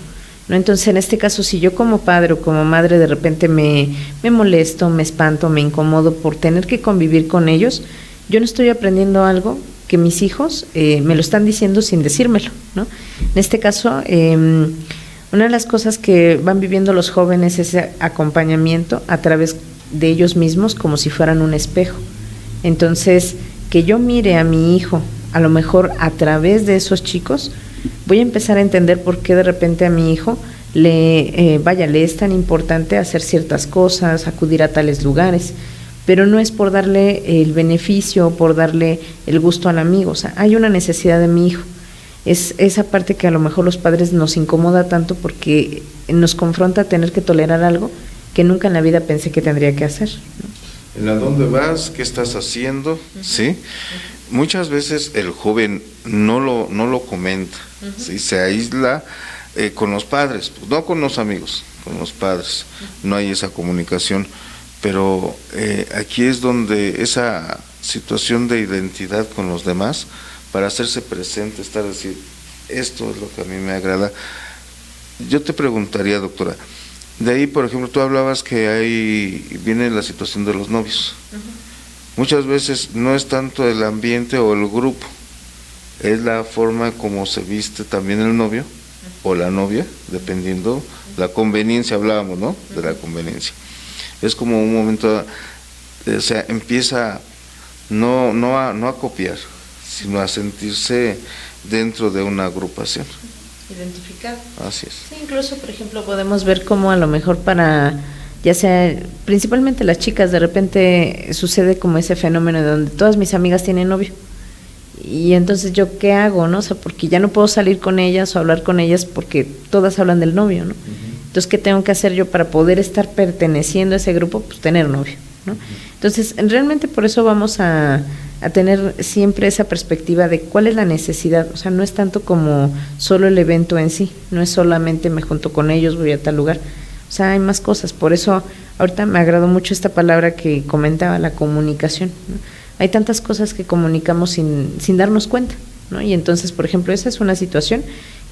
¿no? Entonces en este caso, si yo como padre o como madre de repente me molesto, me espanto, me incomodo por tener que convivir con ellos, yo no estoy aprendiendo algo que mis hijos me lo están diciendo sin decírmelo, ¿no? En este caso, una de las cosas que van viviendo los jóvenes es ese acompañamiento a través de ellos mismos como si fueran un espejo. Entonces, que yo mire a mi hijo, a lo mejor a través de esos chicos, voy a empezar a entender por qué de repente a mi hijo le es tan importante hacer ciertas cosas, acudir a tales lugares, pero no es por darle el beneficio, por darle el gusto al amigo. O sea, hay una necesidad de mi hijo. Es esa parte que a lo mejor los padres nos incomoda tanto porque nos confronta a tener que tolerar algo que nunca en la vida pensé que tendría que hacer, ¿no? ¿En a dónde vas? ¿Qué estás haciendo? ¿Sí? Muchas veces el joven no lo comenta, ¿sí? Se aísla con los padres, no con los amigos, con los padres. No hay esa comunicación, pero aquí es donde esa situación de identidad con los demás, para hacerse presente, estar a decir, esto es lo que a mí me agrada. Yo te preguntaría, doctora, de ahí, por ejemplo, tú hablabas que ahí viene la situación de los novios. Muchas veces no es tanto el ambiente o el grupo, es la forma como se viste también el novio o la novia, dependiendo la conveniencia, hablábamos, ¿no? De la conveniencia. Es como un momento, o sea, empieza no a copiar, sino a sentirse dentro de una agrupación. Identificado. Así es. Sí, incluso, por ejemplo, podemos ver cómo a lo mejor para, ya sea, principalmente las chicas, de repente sucede como ese fenómeno de donde todas mis amigas tienen novio. Y entonces, ¿yo qué hago, no? O sea, porque ya no puedo salir con ellas o hablar con ellas porque todas hablan del novio, ¿no? Entonces, ¿qué tengo que hacer yo para poder estar perteneciendo a ese grupo? Pues tener novio, ¿no? Entonces, realmente por eso vamos a tener siempre esa perspectiva de cuál es la necesidad. O sea, no es tanto como solo el evento en sí, no es solamente me junto con ellos, voy a tal lugar. O sea, hay más cosas. Por eso ahorita me agradó mucho esta palabra que comentaba, la comunicación, ¿no? Hay tantas cosas que comunicamos sin darnos cuenta, ¿no? Y entonces, por ejemplo, esa es una situación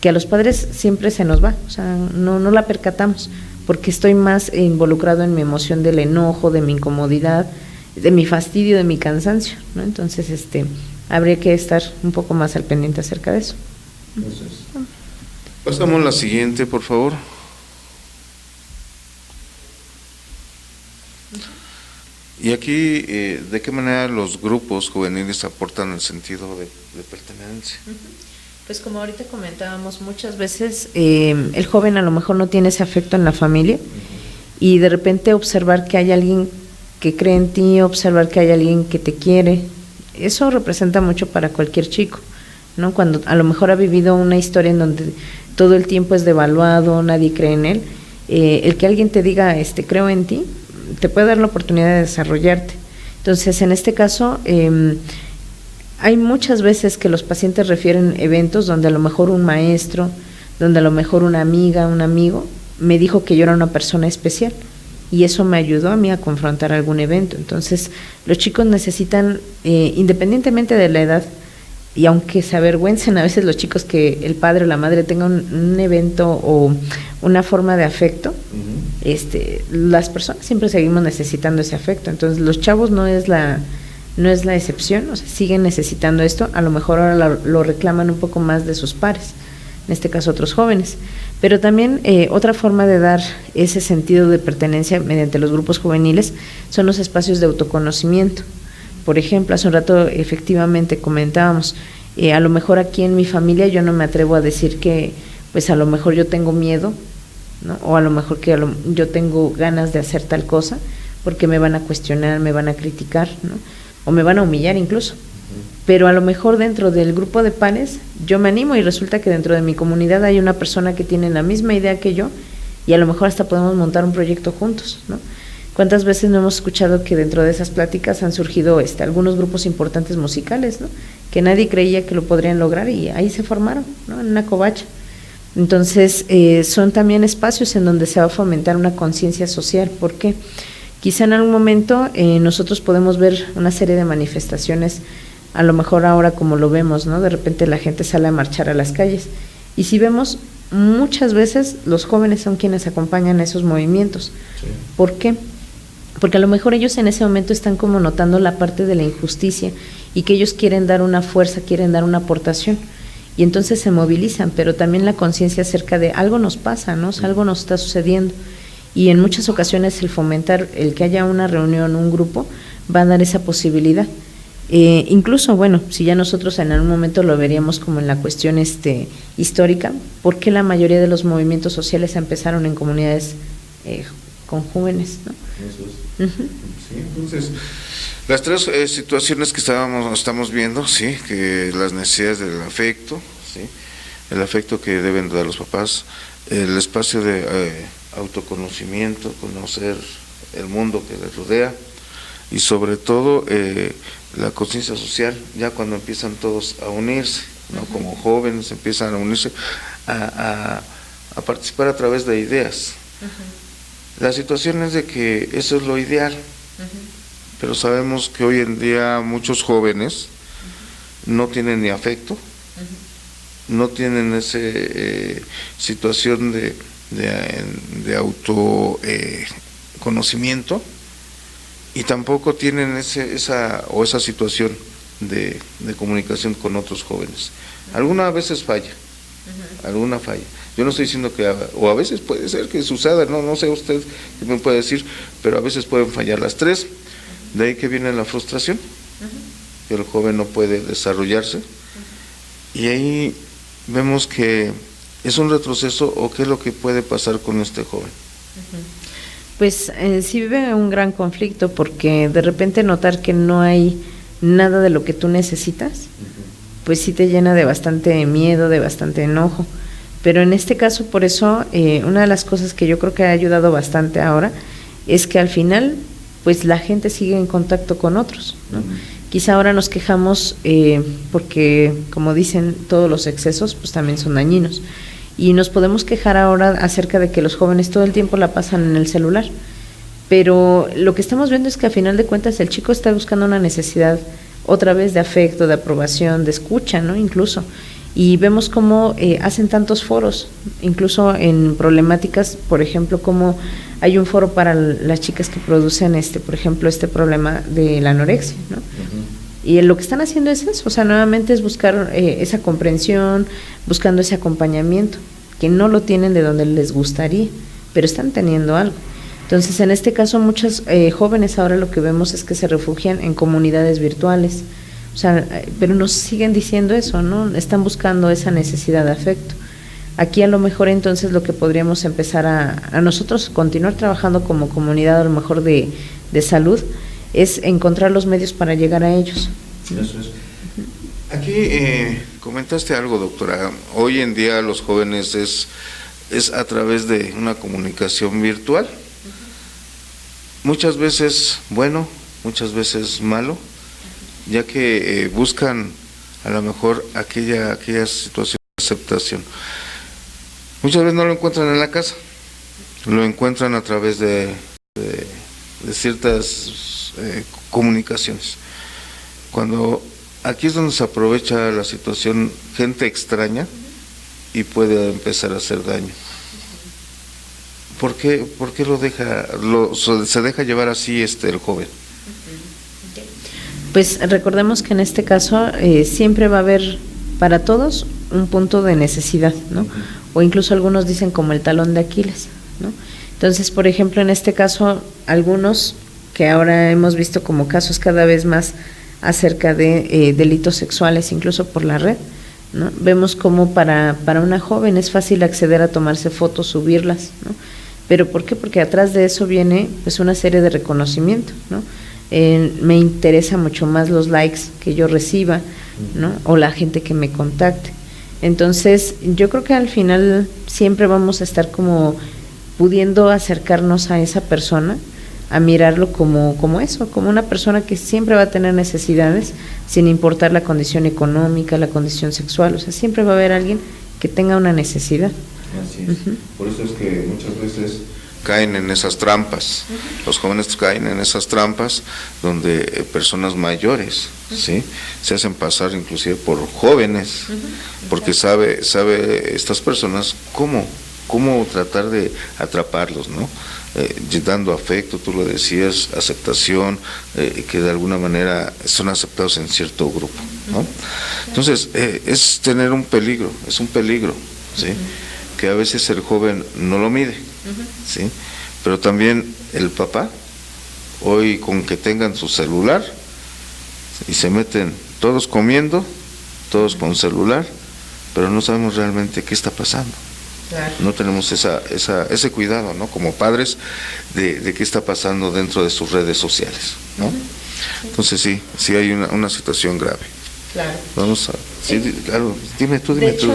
que a los padres siempre se nos va. O sea, no la percatamos porque estoy más involucrado en mi emoción del enojo, de mi incomodidad, de mi fastidio, de mi cansancio, ¿no? Entonces, habría que estar un poco más al pendiente acerca de eso. Pasamos la siguiente, por favor. Y aquí, ¿de qué manera los grupos juveniles aportan el sentido de pertenencia? Pues como ahorita comentábamos, muchas veces el joven a lo mejor no tiene ese afecto en la familia y de repente observar que hay alguien que cree en ti, observar que hay alguien que te quiere, eso representa mucho para cualquier chico, ¿no? Cuando a lo mejor ha vivido una historia en donde todo el tiempo es devaluado, nadie cree en él, el que alguien te diga, creo en ti, te puede dar la oportunidad de desarrollarte. Entonces, en este caso, hay muchas veces que los pacientes refieren eventos donde a lo mejor un maestro, donde a lo mejor una amiga, un amigo, me dijo que yo era una persona especial y eso me ayudó a mí a confrontar algún evento. Entonces, los chicos necesitan, independientemente de la edad, y aunque se avergüencen a veces los chicos que el padre o la madre tengan un evento o una forma de afecto, las personas siempre seguimos necesitando ese afecto. Entonces, los chavos no es la excepción, o sea, siguen necesitando esto, a lo mejor ahora lo reclaman un poco más de sus pares, en este caso otros jóvenes, pero también otra forma de dar ese sentido de pertenencia mediante los grupos juveniles son los espacios de autoconocimiento. Por ejemplo, hace un rato efectivamente comentábamos, a lo mejor aquí en mi familia yo no me atrevo a decir que pues a lo mejor yo tengo miedo, ¿no? O a lo mejor que yo tengo ganas de hacer tal cosa porque me van a cuestionar, me van a criticar, ¿no? O me van a humillar incluso. Pero a lo mejor dentro del grupo de pares yo me animo y resulta que dentro de mi comunidad hay una persona que tiene la misma idea que yo y a lo mejor hasta podemos montar un proyecto juntos, ¿no? ¿Cuántas veces no hemos escuchado que dentro de esas pláticas han surgido algunos grupos importantes musicales, ¿no? Que nadie creía que lo podrían lograr y ahí se formaron, ¿no? En una covacha. Entonces, son también espacios en donde se va a fomentar una conciencia social. ¿Por qué? Quizá en algún momento nosotros podemos ver una serie de manifestaciones, a lo mejor ahora como lo vemos, ¿no? De repente la gente sale a marchar a las calles y si vemos, muchas veces los jóvenes son quienes acompañan esos movimientos. Sí. ¿Por qué? Porque a lo mejor ellos en ese momento están como notando la parte de la injusticia y que ellos quieren dar una fuerza, quieren dar una aportación y entonces se movilizan, pero también la conciencia acerca de algo nos pasa, ¿no? O sea, algo nos está sucediendo y en muchas ocasiones el fomentar, el que haya una reunión, un grupo, va a dar esa posibilidad. Incluso, bueno, si ya nosotros en algún momento lo veríamos como en la cuestión histórica, ¿por qué la mayoría de los movimientos sociales empezaron en comunidades con jóvenes, ¿no? Eso es. Sí, entonces, las tres situaciones que estamos viendo, sí, que las necesidades del afecto, sí, el afecto que deben dar los papás, el espacio de autoconocimiento, conocer el mundo que les rodea y sobre todo la conciencia social, ya cuando empiezan todos a unirse, ¿no? Como jóvenes empiezan a unirse, a participar a través de ideas. La situación es de que eso es lo ideal, pero sabemos que hoy en día muchos jóvenes no tienen ni afecto, no tienen esa situación de autoconocimiento y tampoco tienen esa situación de comunicación con otros jóvenes. Algunas veces falla, alguna falla. Yo no estoy diciendo que, o a veces puede ser que suceda, no sé usted qué me puede decir, pero a veces pueden fallar las tres. De ahí que viene la frustración, que el joven no puede desarrollarse. Y ahí vemos que es un retroceso o qué es lo que puede pasar con este joven. Pues sí vive un gran conflicto porque de repente notar que no hay nada de lo que tú necesitas, pues sí te llena de bastante miedo, de bastante enojo. Pero en este caso, por eso, una de las cosas que yo creo que ha ayudado bastante ahora es que al final, pues la gente sigue en contacto con otros, ¿no? Quizá ahora nos quejamos porque, como dicen, todos los excesos pues también son dañinos. Y nos podemos quejar ahora acerca de que los jóvenes todo el tiempo la pasan en el celular. Pero lo que estamos viendo es que a final de cuentas el chico está buscando una necesidad otra vez de afecto, de aprobación, de escucha, ¿no? Incluso. Y vemos cómo hacen tantos foros, incluso en problemáticas, por ejemplo, como hay un foro para las chicas que producen, por ejemplo, este problema de la anorexia, ¿no? Y lo que están haciendo es eso, o sea, nuevamente es buscar esa comprensión, buscando ese acompañamiento, que no lo tienen de donde les gustaría, pero están teniendo algo. Entonces, en este caso, muchos jóvenes ahora lo que vemos es que se refugian en comunidades virtuales, o sea, pero nos siguen diciendo eso, ¿no? Están buscando esa necesidad de afecto. Aquí a lo mejor entonces lo que podríamos empezar a nosotros continuar trabajando como comunidad a lo mejor de salud es encontrar los medios para llegar a ellos. Eso es. Aquí comentaste algo, doctora. Hoy en día los jóvenes es a través de una comunicación virtual. Muchas veces bueno, muchas veces malo. ya que buscan a lo mejor aquella situación de aceptación. Muchas veces no lo encuentran en la casa, lo encuentran a través de ciertas comunicaciones. Cuando aquí es donde se aprovecha la situación, gente extraña, y puede empezar a hacer daño. ¿Por qué se deja llevar así el joven? Pues recordemos que en este caso siempre va a haber para todos un punto de necesidad, ¿no? O incluso algunos dicen como el talón de Aquiles, ¿no? Entonces, por ejemplo, en este caso, algunos que ahora hemos visto como casos cada vez más acerca de delitos sexuales, incluso por la red, ¿no? Vemos como para una joven es fácil acceder a tomarse fotos, subirlas, ¿no? ¿Pero por qué? Porque atrás de eso viene pues una serie de reconocimiento, ¿no? Me interesa mucho más los likes que yo reciba, ¿no? O la gente que me contacte. Entonces, yo creo que al final siempre vamos a estar como pudiendo acercarnos a esa persona, a mirarlo como eso, como una persona que siempre va a tener necesidades, sin importar la condición económica, la condición sexual, o sea, siempre va a haber alguien que tenga una necesidad. Así es. Por eso es que muchas veces caen en esas trampas, los jóvenes caen en esas trampas donde personas mayores, ¿sí?, se hacen pasar inclusive por jóvenes, porque sabe estas personas cómo tratar de atraparlos, ¿no? Dando afecto, tú lo decías, aceptación, que de alguna manera son aceptados en cierto grupo, ¿no? Entonces, es tener un peligro, es un peligro, ¿sí?, que a veces el joven no lo mide, ¿sí? Pero también el papá, hoy con que tengan su celular y se meten todos comiendo, todos con celular, pero no sabemos realmente qué está pasando. Claro. No tenemos ese cuidado, ¿no?, como padres de qué está pasando dentro de sus redes sociales, ¿no? Entonces sí hay una situación grave. Claro. Vamos a, sí, claro, dime tú. De hecho,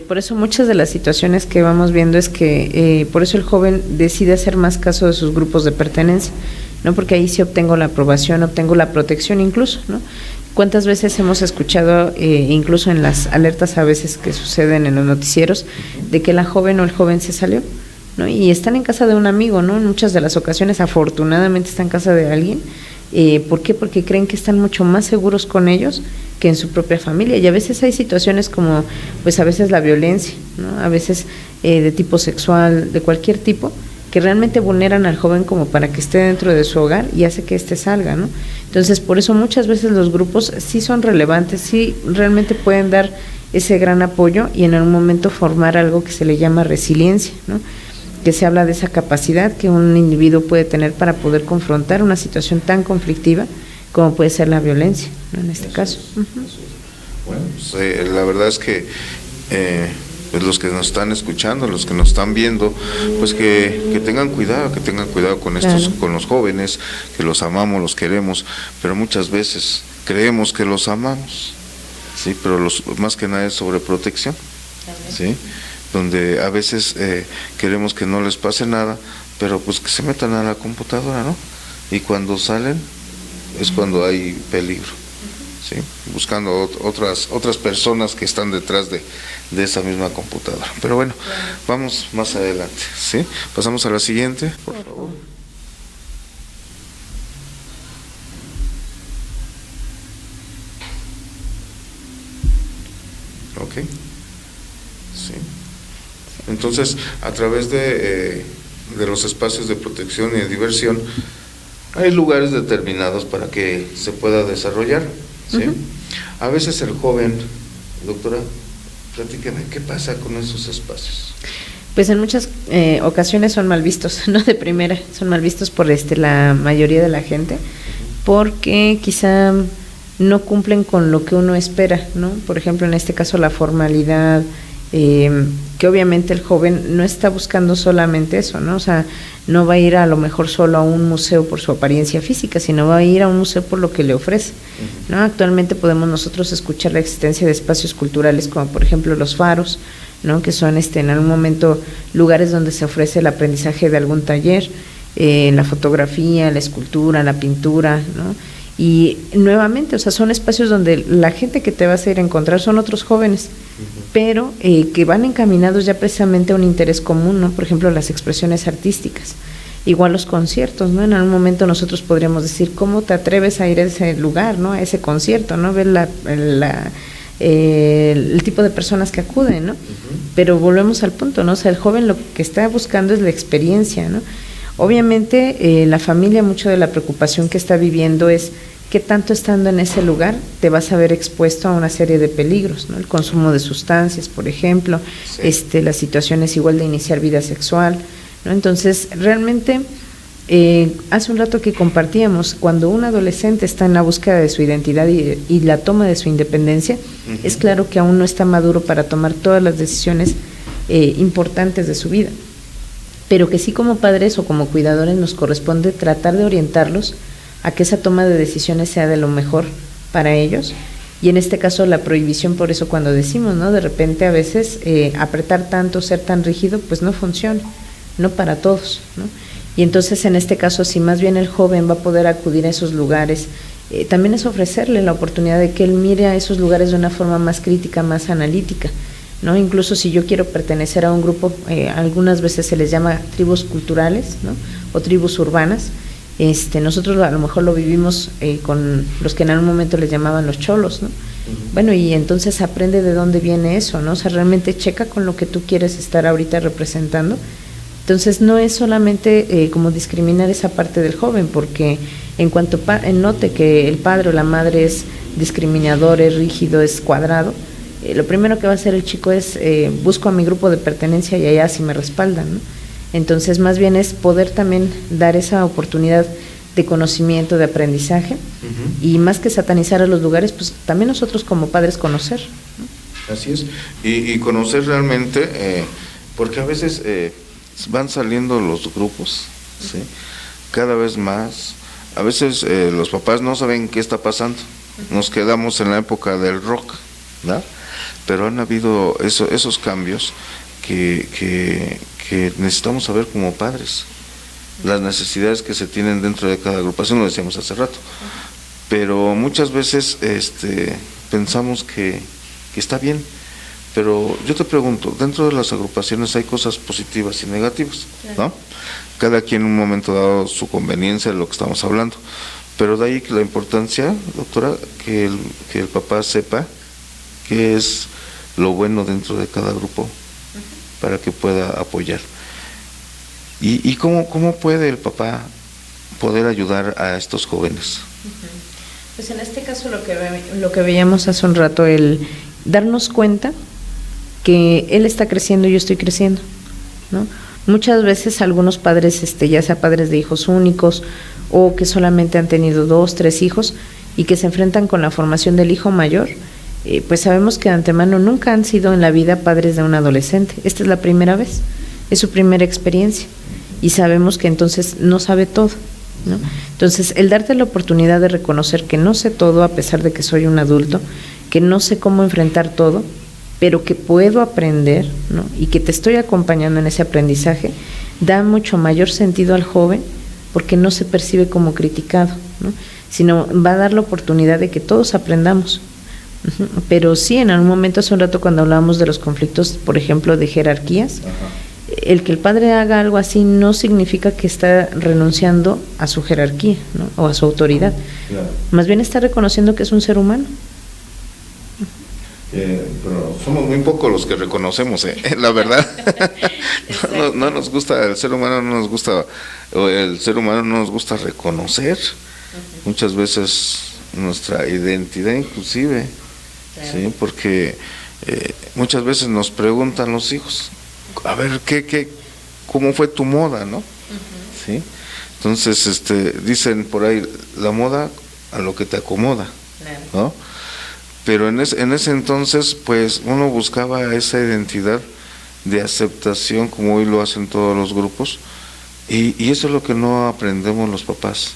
por eso muchas de las situaciones que vamos viendo es que por eso el joven decide hacer más caso de sus grupos de pertenencia, ¿no? Porque ahí sí obtengo la aprobación, obtengo la protección incluso, ¿no? ¿Cuántas veces hemos escuchado, incluso en las alertas a veces que suceden en los noticieros, de que la joven o el joven se salió, ¿no? Y están en casa de un amigo, ¿no? En muchas de las ocasiones, afortunadamente, está en casa de alguien. ¿Por qué? Porque creen que están mucho más seguros con ellos que en su propia familia. Y a veces hay situaciones como, pues a veces la violencia, ¿no? A veces de tipo sexual, de cualquier tipo, que realmente vulneran al joven como para que esté dentro de su hogar y hace que éste salga, ¿no? Entonces, por eso muchas veces los grupos sí son relevantes, sí realmente pueden dar ese gran apoyo y en algún momento formar algo que se le llama resiliencia, ¿no? Que se habla de esa capacidad que un individuo puede tener para poder confrontar una situación tan conflictiva como puede ser la violencia, ¿no?, en este caso. Bueno, pues, la verdad es que pues los que nos están escuchando, los que nos están viendo, pues que tengan cuidado con estos, claro, con los jóvenes, que los amamos, los queremos, pero muchas veces creemos que los amamos, sí, pero más que nada es sobreprotección, sí, donde a veces queremos que no les pase nada, pero pues que se metan a la computadora, ¿no? Y cuando salen es cuando hay peligro, ¿sí? Buscando otras personas que están detrás de esa misma computadora. Pero bueno, vamos más adelante, ¿sí? Pasamos a la siguiente, por favor. Ok. Sí. Entonces, a través de los espacios de protección y de diversión, hay lugares determinados para que se pueda desarrollar, ¿sí? A veces el joven, doctora, platíqueme, ¿qué pasa con esos espacios? Pues en muchas ocasiones son mal vistos, no de primera, son mal vistos por la mayoría de la gente, porque quizá no cumplen con lo que uno espera, ¿no? Por ejemplo, en este caso la formalidad, que obviamente el joven no está buscando solamente eso, ¿no? O sea, no va a ir a lo mejor solo a un museo por su apariencia física, sino va a ir a un museo por lo que le ofrece, ¿no? Actualmente podemos nosotros escuchar la existencia de espacios culturales como por ejemplo los faros, ¿no? Que son en algún momento lugares donde se ofrece el aprendizaje de algún taller, la fotografía, la escultura, la pintura, ¿no? Y nuevamente, o sea, son espacios donde la gente que te vas a ir a encontrar son otros jóvenes, pero que van encaminados ya precisamente a un interés común, ¿no? Por ejemplo, las expresiones artísticas. Igual los conciertos, ¿no? En algún momento nosotros podríamos decir, ¿cómo te atreves a ir a ese lugar, ¿no? A ese concierto, ¿no? Ver el tipo de personas que acuden, ¿no? Pero volvemos al punto, ¿no? O sea, el joven lo que está buscando es la experiencia, ¿no? Obviamente, la familia, mucho de la preocupación que está viviendo es qué tanto estando en ese lugar te vas a ver expuesto a una serie de peligros, ¿no? El consumo de sustancias, por ejemplo, sí. Las situaciones igual de iniciar vida sexual, ¿no? Entonces, realmente, hace un rato que compartíamos, cuando un adolescente está en la búsqueda de su identidad y la toma de su independencia, es claro que aún no está maduro para tomar todas las decisiones importantes de su vida, pero que sí, como padres o como cuidadores, nos corresponde tratar de orientarlos a que esa toma de decisiones sea de lo mejor para ellos. Y en este caso la prohibición, por eso cuando decimos, ¿no? De repente a veces apretar tanto, ser tan rígido, pues no funciona, no para todos, ¿no? Y entonces en este caso, si más bien el joven va a poder acudir a esos lugares, también es ofrecerle la oportunidad de que él mire a esos lugares de una forma más crítica, más analítica, ¿no? Incluso si yo quiero pertenecer a un grupo, algunas veces se les llama tribus culturales, ¿no? O tribus urbanas. Nosotros a lo mejor lo vivimos con los que en algún momento les llamaban los cholos, ¿no? Bueno, y entonces aprende de dónde viene eso, ¿no? O sea, realmente checa con lo que tú quieres estar ahorita representando. Entonces no es solamente como discriminar esa parte del joven, porque en cuanto note que el padre o la madre es discriminador, es rígido, es cuadrado, lo primero que va a hacer el chico es busco a mi grupo de pertenencia y allá sí me respaldan, ¿no? Entonces más bien es poder también dar esa oportunidad de conocimiento, de aprendizaje, y más que satanizar a los lugares, pues también nosotros como padres conocer, ¿no? Así es, y conocer realmente, porque a veces van saliendo los grupos, ¿sí? Cada vez más, a veces los papás no saben qué está pasando, nos quedamos en la época del rock, ¿verdad? Pero han habido esos cambios que necesitamos saber como padres, las necesidades que se tienen dentro de cada agrupación, lo decíamos hace rato, pero muchas veces pensamos que está bien, pero yo te pregunto, dentro de las agrupaciones hay cosas positivas y negativas, ¿no? Cada quien en un momento dado su conveniencia de lo que estamos hablando, pero de ahí que la importancia, doctora, que el papá sepa qué es lo bueno dentro de cada grupo para que pueda apoyar. ¿Y cómo puede el papá poder ayudar a estos jóvenes? Pues en este caso lo que veíamos hace un rato, el darnos cuenta que él está creciendo y yo estoy creciendo, ¿no? Muchas veces algunos padres, ya sea padres de hijos únicos o que solamente han tenido 2, 3 hijos y que se enfrentan con la formación del hijo mayor, pues sabemos que de antemano nunca han sido en la vida padres de un adolescente. Esta es la primera vez, es su primera experiencia y sabemos que entonces no sabe todo, ¿no? Entonces, el darte la oportunidad de reconocer que no sé todo a pesar de que soy un adulto, que no sé cómo enfrentar todo, pero que puedo aprender, ¿no? Y que te estoy acompañando en ese aprendizaje, da mucho mayor sentido al joven porque no se percibe como criticado, ¿no? Sino va a dar la oportunidad de que todos aprendamos. Pero sí, en algún momento, hace un rato cuando hablábamos de los conflictos, por ejemplo, de jerarquías, el que el padre haga algo así no significa que está renunciando a su jerarquía, ¿no? O a su autoridad. Claro. Más bien está reconociendo que es un ser humano. Pero somos muy pocos los que reconocemos, la verdad. no nos gusta, el ser humano no nos gusta, o el ser humano no nos gusta reconocer muchas veces nuestra identidad inclusive, claro. Sí, porque muchas veces nos preguntan los hijos, a ver, ¿cómo fue tu moda, no? Sí, entonces dicen por ahí, la moda a lo que te acomoda, claro. ¿No? Pero en ese entonces, pues, uno buscaba esa identidad de aceptación, como hoy lo hacen todos los grupos, y eso es lo que no aprendemos los papás,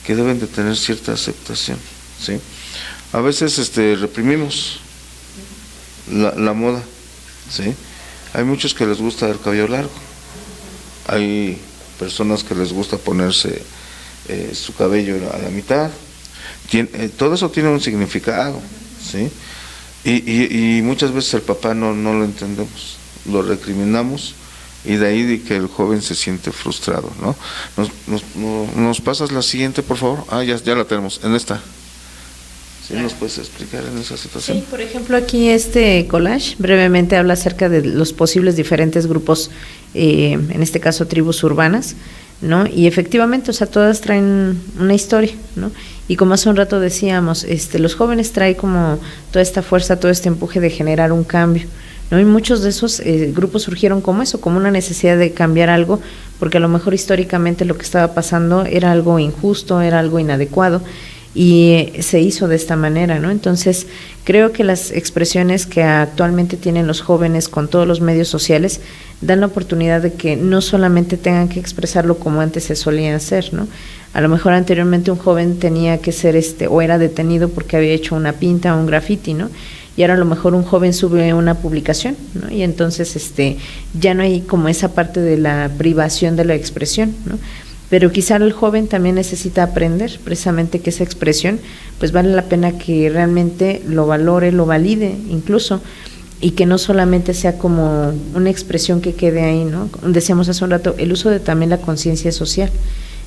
que deben de tener cierta aceptación, ¿sí? A veces reprimimos la moda, ¿sí? Hay muchos que les gusta el cabello largo, hay personas que les gusta ponerse su cabello a la mitad, todo eso tiene un significado, ¿sí? Y muchas veces el papá no lo entendemos, lo recriminamos, y de ahí de que el joven se siente frustrado, ¿no? ¿Nos pasas la siguiente, por favor? Ya la tenemos, en esta. ¿Sí nos puedes explicar en esa situación? Sí, por ejemplo, aquí este collage brevemente habla acerca de los posibles diferentes grupos, en este caso tribus urbanas, ¿no? Y efectivamente, o sea, todas traen una historia, ¿no? Y como hace un rato decíamos, los jóvenes traen como toda esta fuerza, todo este empuje de generar un cambio, ¿no? Y muchos de esos grupos surgieron como eso, como una necesidad de cambiar algo, porque a lo mejor históricamente lo que estaba pasando era algo injusto, era algo inadecuado, y se hizo de esta manera, ¿no? Entonces, creo que las expresiones que actualmente tienen los jóvenes con todos los medios sociales dan la oportunidad de que no solamente tengan que expresarlo como antes se solía hacer, ¿no? A lo mejor anteriormente un joven tenía que ser o era detenido porque había hecho una pinta o un graffiti, ¿no? Y ahora a lo mejor un joven sube una publicación, ¿no? Y entonces ya no hay como esa parte de la privación de la expresión, ¿no? Pero quizá el joven también necesita aprender precisamente que esa expresión pues vale la pena que realmente lo valore, lo valide incluso, y que no solamente sea como una expresión que quede ahí, ¿no? Decíamos hace un rato, el uso de también la conciencia social.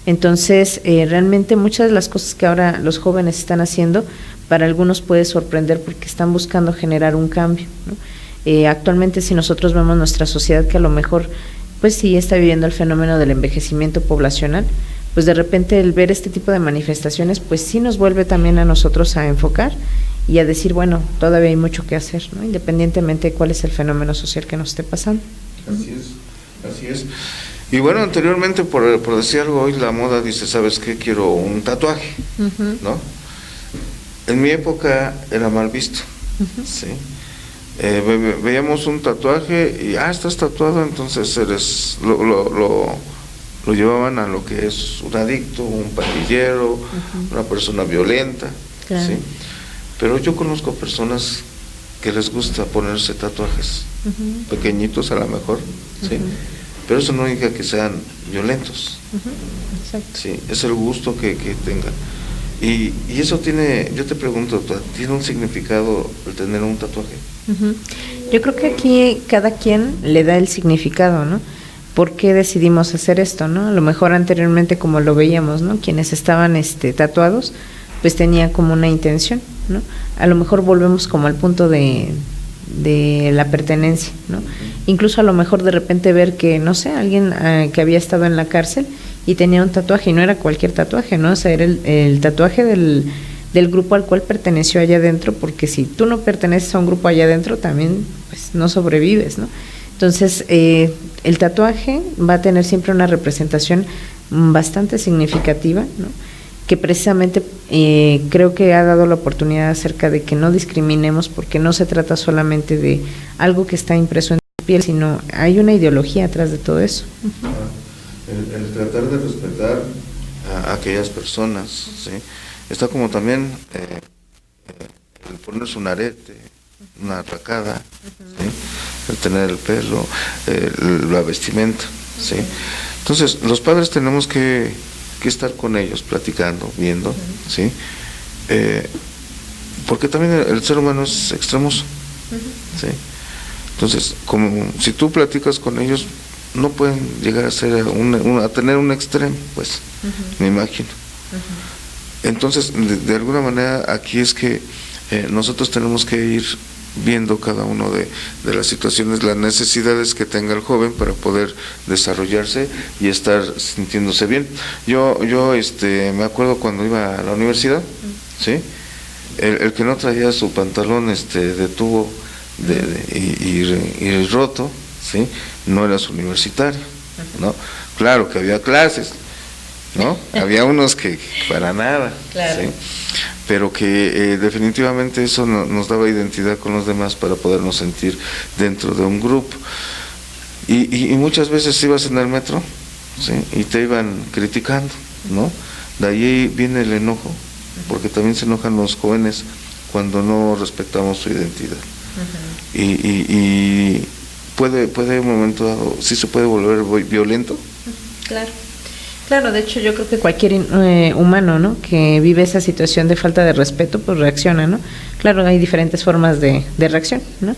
Entonces, realmente muchas de las cosas que ahora los jóvenes están haciendo, para algunos puede sorprender porque están buscando generar un cambio, ¿no? Actualmente, si nosotros vemos nuestra sociedad que a lo mejor pues sí está viviendo el fenómeno del envejecimiento poblacional, pues de repente el ver este tipo de manifestaciones, pues sí nos vuelve también a nosotros a enfocar y a decir, bueno, todavía hay mucho que hacer, ¿no? Independientemente de cuál es el fenómeno social que nos esté pasando. Así es. Y bueno, anteriormente, por decir algo, hoy la moda dice, ¿sabes qué? Quiero un tatuaje, ¿no? En mi época era mal visto, ¿sí? Veíamos un tatuaje y estás tatuado, entonces lo llevaban a lo que es un adicto, un pandillero, una persona violenta, claro. ¿Sí? Pero yo conozco personas que les gusta ponerse tatuajes, pequeñitos a lo mejor, ¿sí? Pero eso no indica que sean violentos, exacto. ¿Sí? Es el gusto que tengan. Y eso tiene, yo te pregunto, ¿tiene un significado el tener un tatuaje? Yo creo que aquí cada quien le da el significado, ¿no? ¿Por qué decidimos hacer esto, no? A lo mejor anteriormente, como lo veíamos, ¿no? Quienes estaban tatuados, pues tenían como una intención, ¿no? A lo mejor volvemos como al punto de la pertenencia, ¿no? Incluso a lo mejor de repente ver que, no sé, alguien que había estado en la cárcel y tenía un tatuaje, y no era cualquier tatuaje, ¿no? O sea, era el tatuaje del grupo al cual perteneció allá adentro, porque si tú no perteneces a un grupo allá adentro, también pues no sobrevives, ¿no? Entonces, el tatuaje va a tener siempre una representación bastante significativa, ¿no? Que precisamente creo que ha dado la oportunidad acerca de que no discriminemos, porque no se trata solamente de algo que está impreso en tu piel, sino hay una ideología atrás de todo eso. El tratar de respetar a aquellas personas, ¿sí? Está como también el ponerse un arete, una arracada, ¿sí? El tener el pelo, la vestimenta, ¿sí? Entonces, los padres tenemos que estar con ellos, platicando, viendo, ¿sí? Porque también el ser humano es extremoso, ¿sí? Entonces, como si tú platicas con ellos, no pueden llegar a ser a tener un extremo, pues, me imagino. Entonces, de alguna manera, aquí es que nosotros tenemos que ir viendo cada uno de las situaciones, las necesidades que tenga el joven para poder desarrollarse y estar sintiéndose bien. Yo me acuerdo cuando iba a la universidad, ¿sí? El que no traía su pantalón de tubo y roto, ¿sí? No eras universitario, ¿no? Claro que había clases, ¿no? Había unos que para nada, claro. ¿Sí? Pero que definitivamente eso nos daba identidad con los demás para podernos sentir dentro de un grupo. Y muchas veces ibas en el metro, ¿sí? Y te iban criticando, ¿no? De ahí viene el enojo, porque también se enojan los jóvenes cuando no respetamos su identidad. Y puede en un momento dado, sí se puede volver violento. Claro. Claro, de hecho yo creo que cualquier humano, ¿no?, que vive esa situación de falta de respeto, pues reacciona, ¿no? Claro, hay diferentes formas de reacción, ¿no?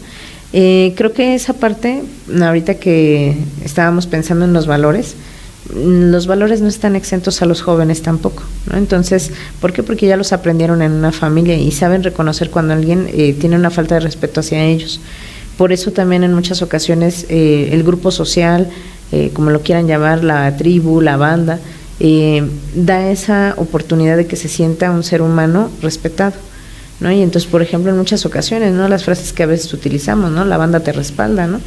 Creo que esa parte, ahorita que estábamos pensando en los valores no están exentos a los jóvenes tampoco, ¿no? Entonces, ¿por qué? Porque ya los aprendieron en una familia y saben reconocer cuando alguien tiene una falta de respeto hacia ellos. Por eso también en muchas ocasiones el grupo social, como lo quieran llamar, la tribu, la banda, da esa oportunidad de que se sienta un ser humano respetado, ¿no? Y entonces, por ejemplo, en muchas ocasiones, ¿no?, las frases que a veces utilizamos, ¿no?, la banda te respalda, ¿no?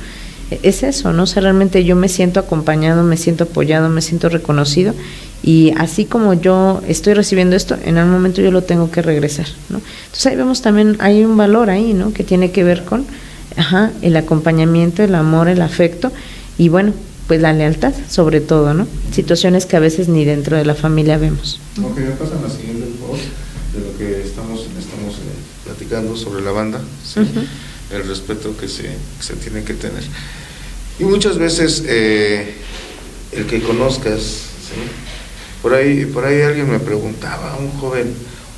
Es eso, ¿no? O sea, realmente yo me siento acompañado, me siento apoyado, me siento reconocido, y así como yo estoy recibiendo esto, en algún momento yo lo tengo que regresar, ¿no? Entonces ahí vemos también, hay un valor ahí, ¿no?, que tiene que ver con el acompañamiento, el amor, el afecto y bueno, pues la lealtad sobre todo, ¿no? Situaciones que a veces ni dentro de la familia vemos. Ok, me pasan la siguiente voz de lo que estamos platicando sobre la banda, ¿sí? El respeto que se tiene que tener. Y muchas veces el que conozcas, ¿sí? Por ahí alguien me preguntaba, un joven,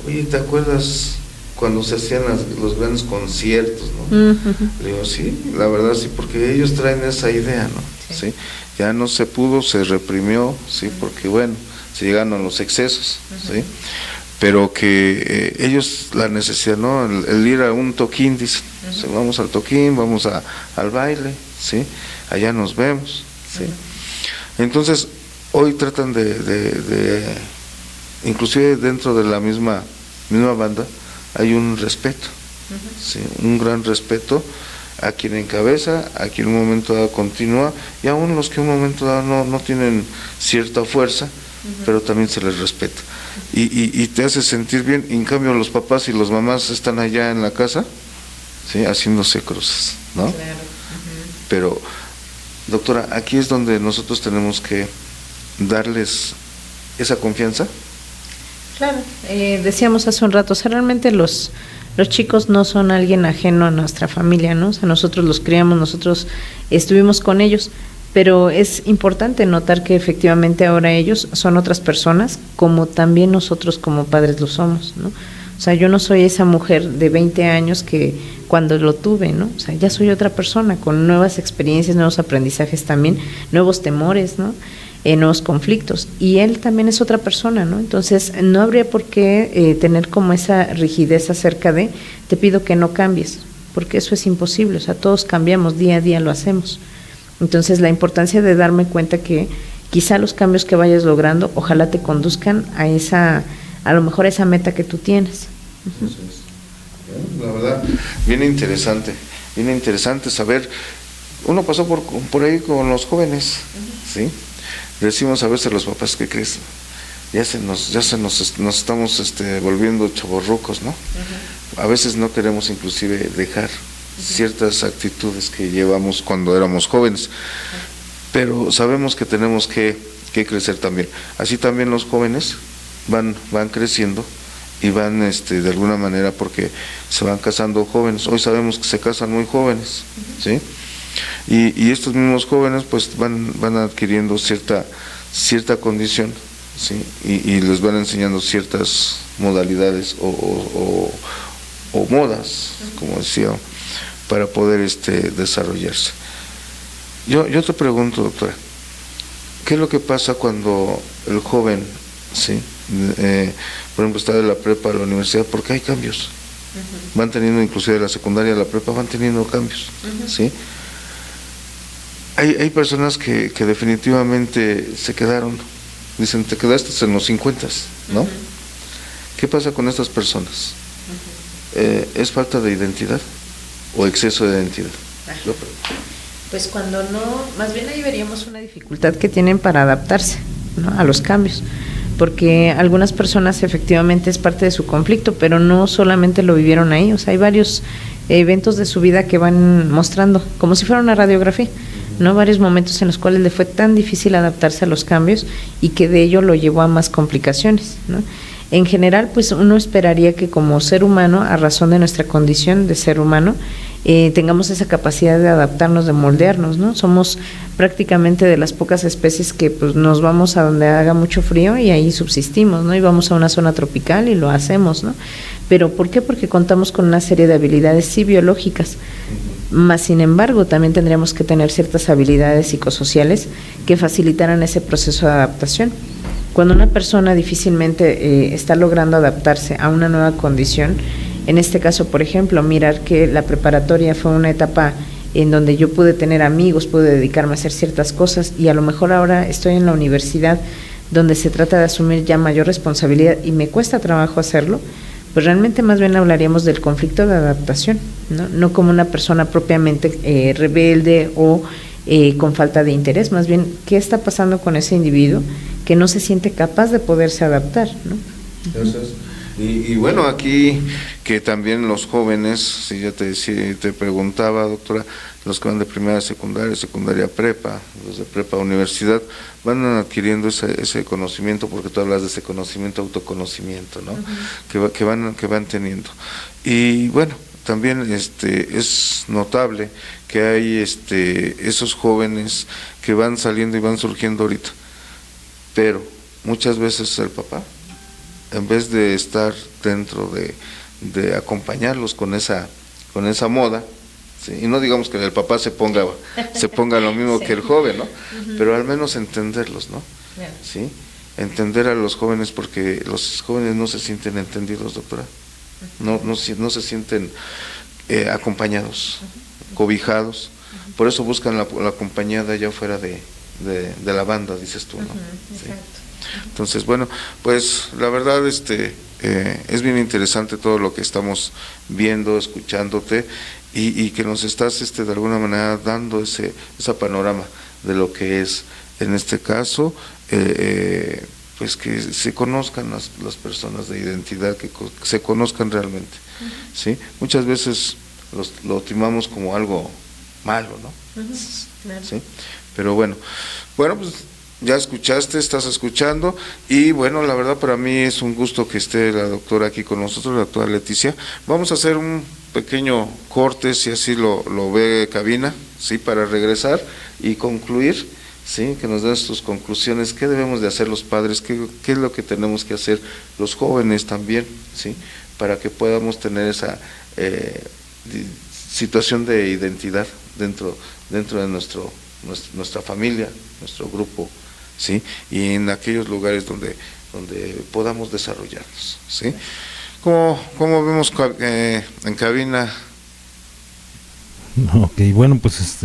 oye, ¿te acuerdas cuando se hacían los grandes conciertos, ¿no? Le digo, sí, la verdad sí, porque ellos traen esa idea, ¿no? ¿Sí? Ya no se pudo, se reprimió, sí, porque bueno, se llegaron a los excesos, ¿sí? Pero que ellos, la necesidad, ¿no? El ir a un toquín, dicen, ¿sí? Vamos al toquín, vamos al baile, ¿sí? Allá nos vemos, ¿sí? Entonces, hoy tratan de inclusive dentro de la misma banda, hay un respeto, ¿sí? Un gran respeto a quien encabeza, a quien en un momento dado continúa, y aún los que en un momento dado no tienen cierta fuerza, pero también se les respeta. Y te hace sentir bien, y en cambio los papás y las mamás están allá en la casa, ¿sí? Haciéndose cruces, ¿no? Claro. Pero, doctora, aquí es donde nosotros tenemos que darles esa confianza. Claro, decíamos hace un rato, o sea, realmente los chicos no son alguien ajeno a nuestra familia, ¿no? O sea, nosotros los criamos, nosotros estuvimos con ellos, pero es importante notar que efectivamente ahora ellos son otras personas, como también nosotros como padres lo somos, ¿no? O sea, yo no soy esa mujer de 20 años que cuando lo tuve, ¿no? O sea, ya soy otra persona con nuevas experiencias, nuevos aprendizajes también, nuevos temores, ¿no? Nuevos conflictos, y él también es otra persona, ¿no? Entonces no habría por qué tener como esa rigidez acerca de te pido que no cambies, porque eso es imposible, o sea, todos cambiamos, día a día lo hacemos. Entonces la importancia de darme cuenta que quizá los cambios que vayas logrando, ojalá te conduzcan a lo mejor esa meta que tú tienes. Eso es. La verdad, bien interesante saber. Uno pasó por ahí con los jóvenes, ¿sí? Decimos a veces los papás, ¿qué crees? Ya nos estamos volviendo chavorrucos, ¿no? A veces no queremos inclusive dejar ciertas actitudes que llevamos cuando éramos jóvenes, pero sabemos que tenemos que crecer también. Así también los jóvenes van creciendo y van de alguna manera, porque se van casando jóvenes. Hoy sabemos que se casan muy jóvenes, ¿sí? Y estos mismos jóvenes pues van adquiriendo cierta condición, ¿sí? Y les van enseñando ciertas modalidades o modas, como decía, para poder desarrollarse. Yo te pregunto, doctora, ¿qué es lo que pasa cuando el joven, ¿sí? Por ejemplo, está de la prepa a la universidad? Porque hay cambios. Van teniendo, inclusive de la secundaria a la prepa, van teniendo cambios, ¿sí? Hay personas que definitivamente se quedaron, dicen, te quedaste en los 50, ¿no? ¿Qué pasa con estas personas? ¿Es falta de identidad o exceso de identidad? Pues cuando no, más bien ahí veríamos una dificultad que tienen para adaptarse, ¿no?, a los cambios, porque algunas personas efectivamente es parte de su conflicto, pero no solamente lo vivieron ahí, o sea, hay varios eventos de su vida que van mostrando, como si fuera una radiografía, ¿no? Varios momentos en los cuales le fue tan difícil adaptarse a los cambios y que de ello lo llevó a más complicaciones, ¿no? En general, pues uno esperaría que como ser humano, a razón de nuestra condición de ser humano, tengamos esa capacidad de adaptarnos, de moldearnos, ¿no? Somos prácticamente de las pocas especies que pues nos vamos a donde haga mucho frío y ahí subsistimos, ¿no? Y vamos a una zona tropical y lo hacemos, ¿no? Pero ¿por qué? Porque contamos con una serie de habilidades sí biológicas. Más sin embargo, también tendríamos que tener ciertas habilidades psicosociales que facilitaran ese proceso de adaptación. Cuando una persona difícilmente está logrando adaptarse a una nueva condición, en este caso, por ejemplo, mirar que la preparatoria fue una etapa en donde yo pude tener amigos, pude dedicarme a hacer ciertas cosas y a lo mejor ahora estoy en la universidad donde se trata de asumir ya mayor responsabilidad y me cuesta trabajo hacerlo, pues realmente más bien hablaríamos del conflicto de adaptación, no como una persona propiamente rebelde o con falta de interés, más bien qué está pasando con ese individuo que no se siente capaz de poderse adaptar, ¿no? Gracias. Y bueno, aquí que también los jóvenes, si ya te preguntaba, doctora, los que van de primaria, secundaria prepa, los de prepa universidad, van adquiriendo ese conocimiento, porque tú hablas de ese conocimiento, autoconocimiento, ¿no? Que van teniendo. Y bueno, también es notable que hay esos jóvenes que van saliendo y van surgiendo ahorita, pero muchas veces el papá, en vez de estar dentro de acompañarlos con esa moda, ¿sí? Y no digamos que el papá se ponga lo mismo sí. que el joven, ¿no? Pero al menos entenderlos, ¿no? ¿Sí? Entender a los jóvenes, porque los jóvenes no se sienten entendidos, doctora, no se sienten acompañados, cobijados, por eso buscan la compañía de allá fuera de la banda, dices tú, ¿no? ¿Sí? Entonces, bueno, pues la verdad es bien interesante todo lo que estamos viendo, escuchándote y que nos estás de alguna manera dando esa panorama de lo que es, en este caso, pues que se conozcan las personas de identidad, que se conozcan realmente, ¿sí? Muchas veces lo timamos como algo malo, ¿no? Claro. ¿Sí? Pero bueno, pues ya escuchaste, estás escuchando y bueno, la verdad para mí es un gusto que esté la doctora aquí con nosotros, la doctora Leticia. Vamos a hacer un pequeño corte, si así lo ve cabina, sí, para regresar y concluir, sí, que nos des tus conclusiones, qué debemos de hacer los padres, qué es lo que tenemos que hacer los jóvenes también, sí, para que podamos tener esa situación de identidad dentro de nuestra familia, nuestro grupo, ¿sí? Y en aquellos lugares donde podamos desarrollarnos, ¿sí? ¿Cómo vemos en cabina? Ok, bueno, pues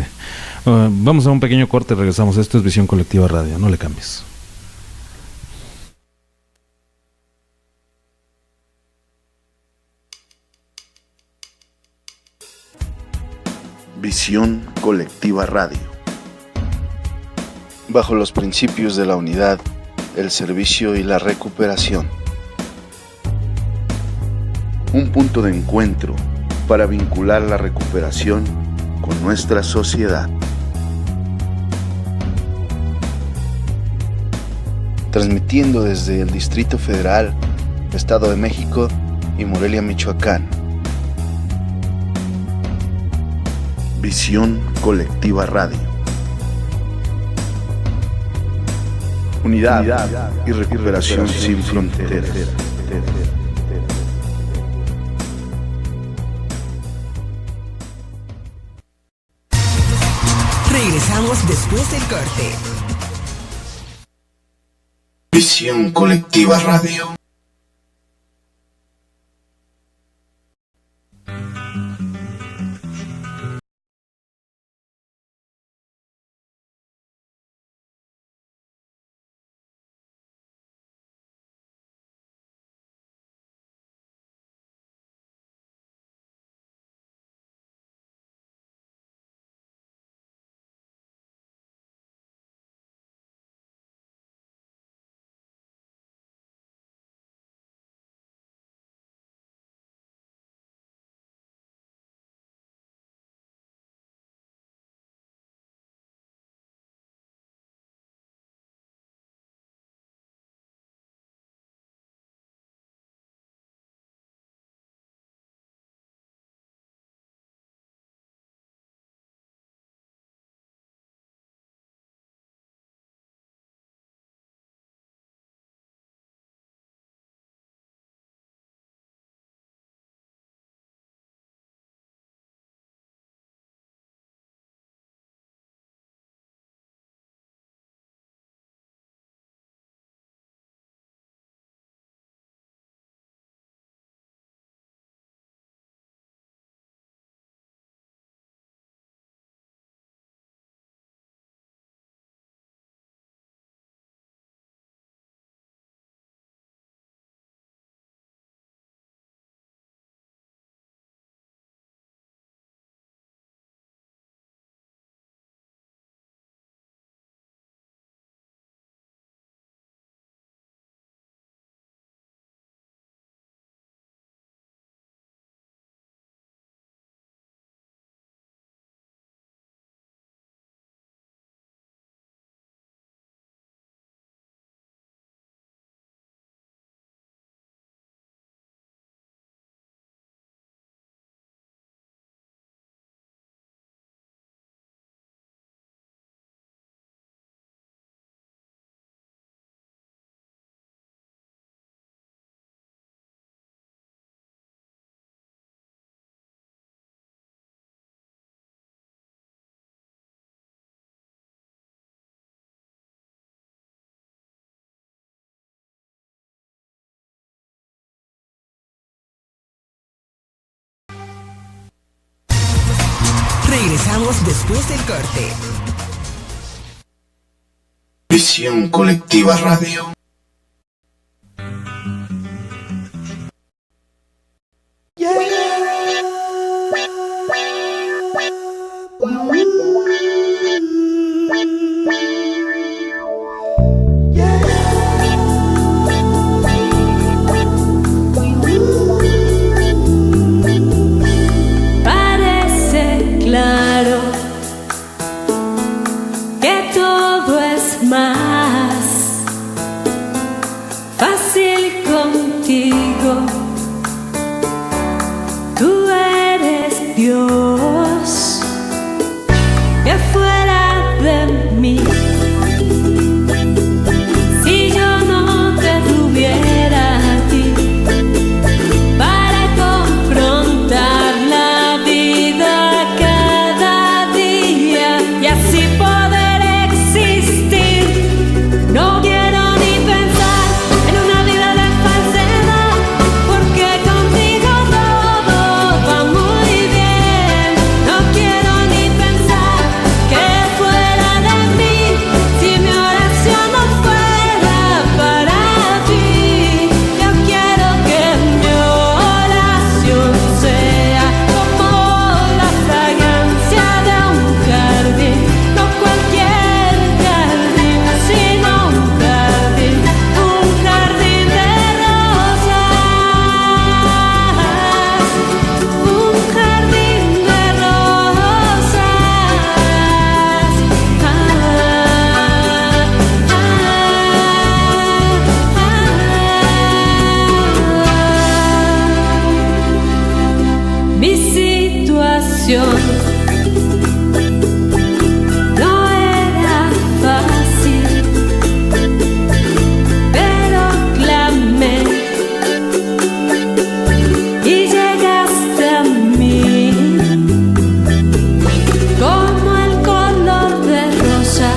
vamos a un pequeño corte, regresamos. Esto es Visión Colectiva Radio, no le cambies. Visión Colectiva Radio. Bajo los principios de la unidad, el servicio y la recuperación. Un punto de encuentro para vincular la recuperación con nuestra sociedad. Transmitiendo desde el Distrito Federal, Estado de México y Morelia, Michoacán. Visión Colectiva Radio. Unidad y recuperación sin fronteras. Regresamos después del corte. Visión Colectiva Radio. Regresamos después del corte. Visión Colectiva Radio. Parece claro que todo es más fácil contigo. Tú eres Dios, que fuera de mí, si yo no te tuviera a ti para confrontar la vida cada día y así poder existir. No quiero ni pensar en una vida de falsedad, porque contigo todo va muy bien. No quiero ni pensar que fuera de mí si mi oración no fuera para ti. Yo quiero que mi oración sea como la fragancia de un jardín, no cualquier jardín, sino un jardín de rosas, un jardín de rosas. Mi situación no era fácil, pero clamé y llegaste a mí como el color de rosa.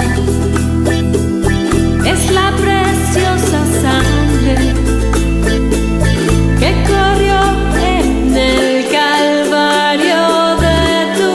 Es la preciosa sangre que corrió en el calvario de tu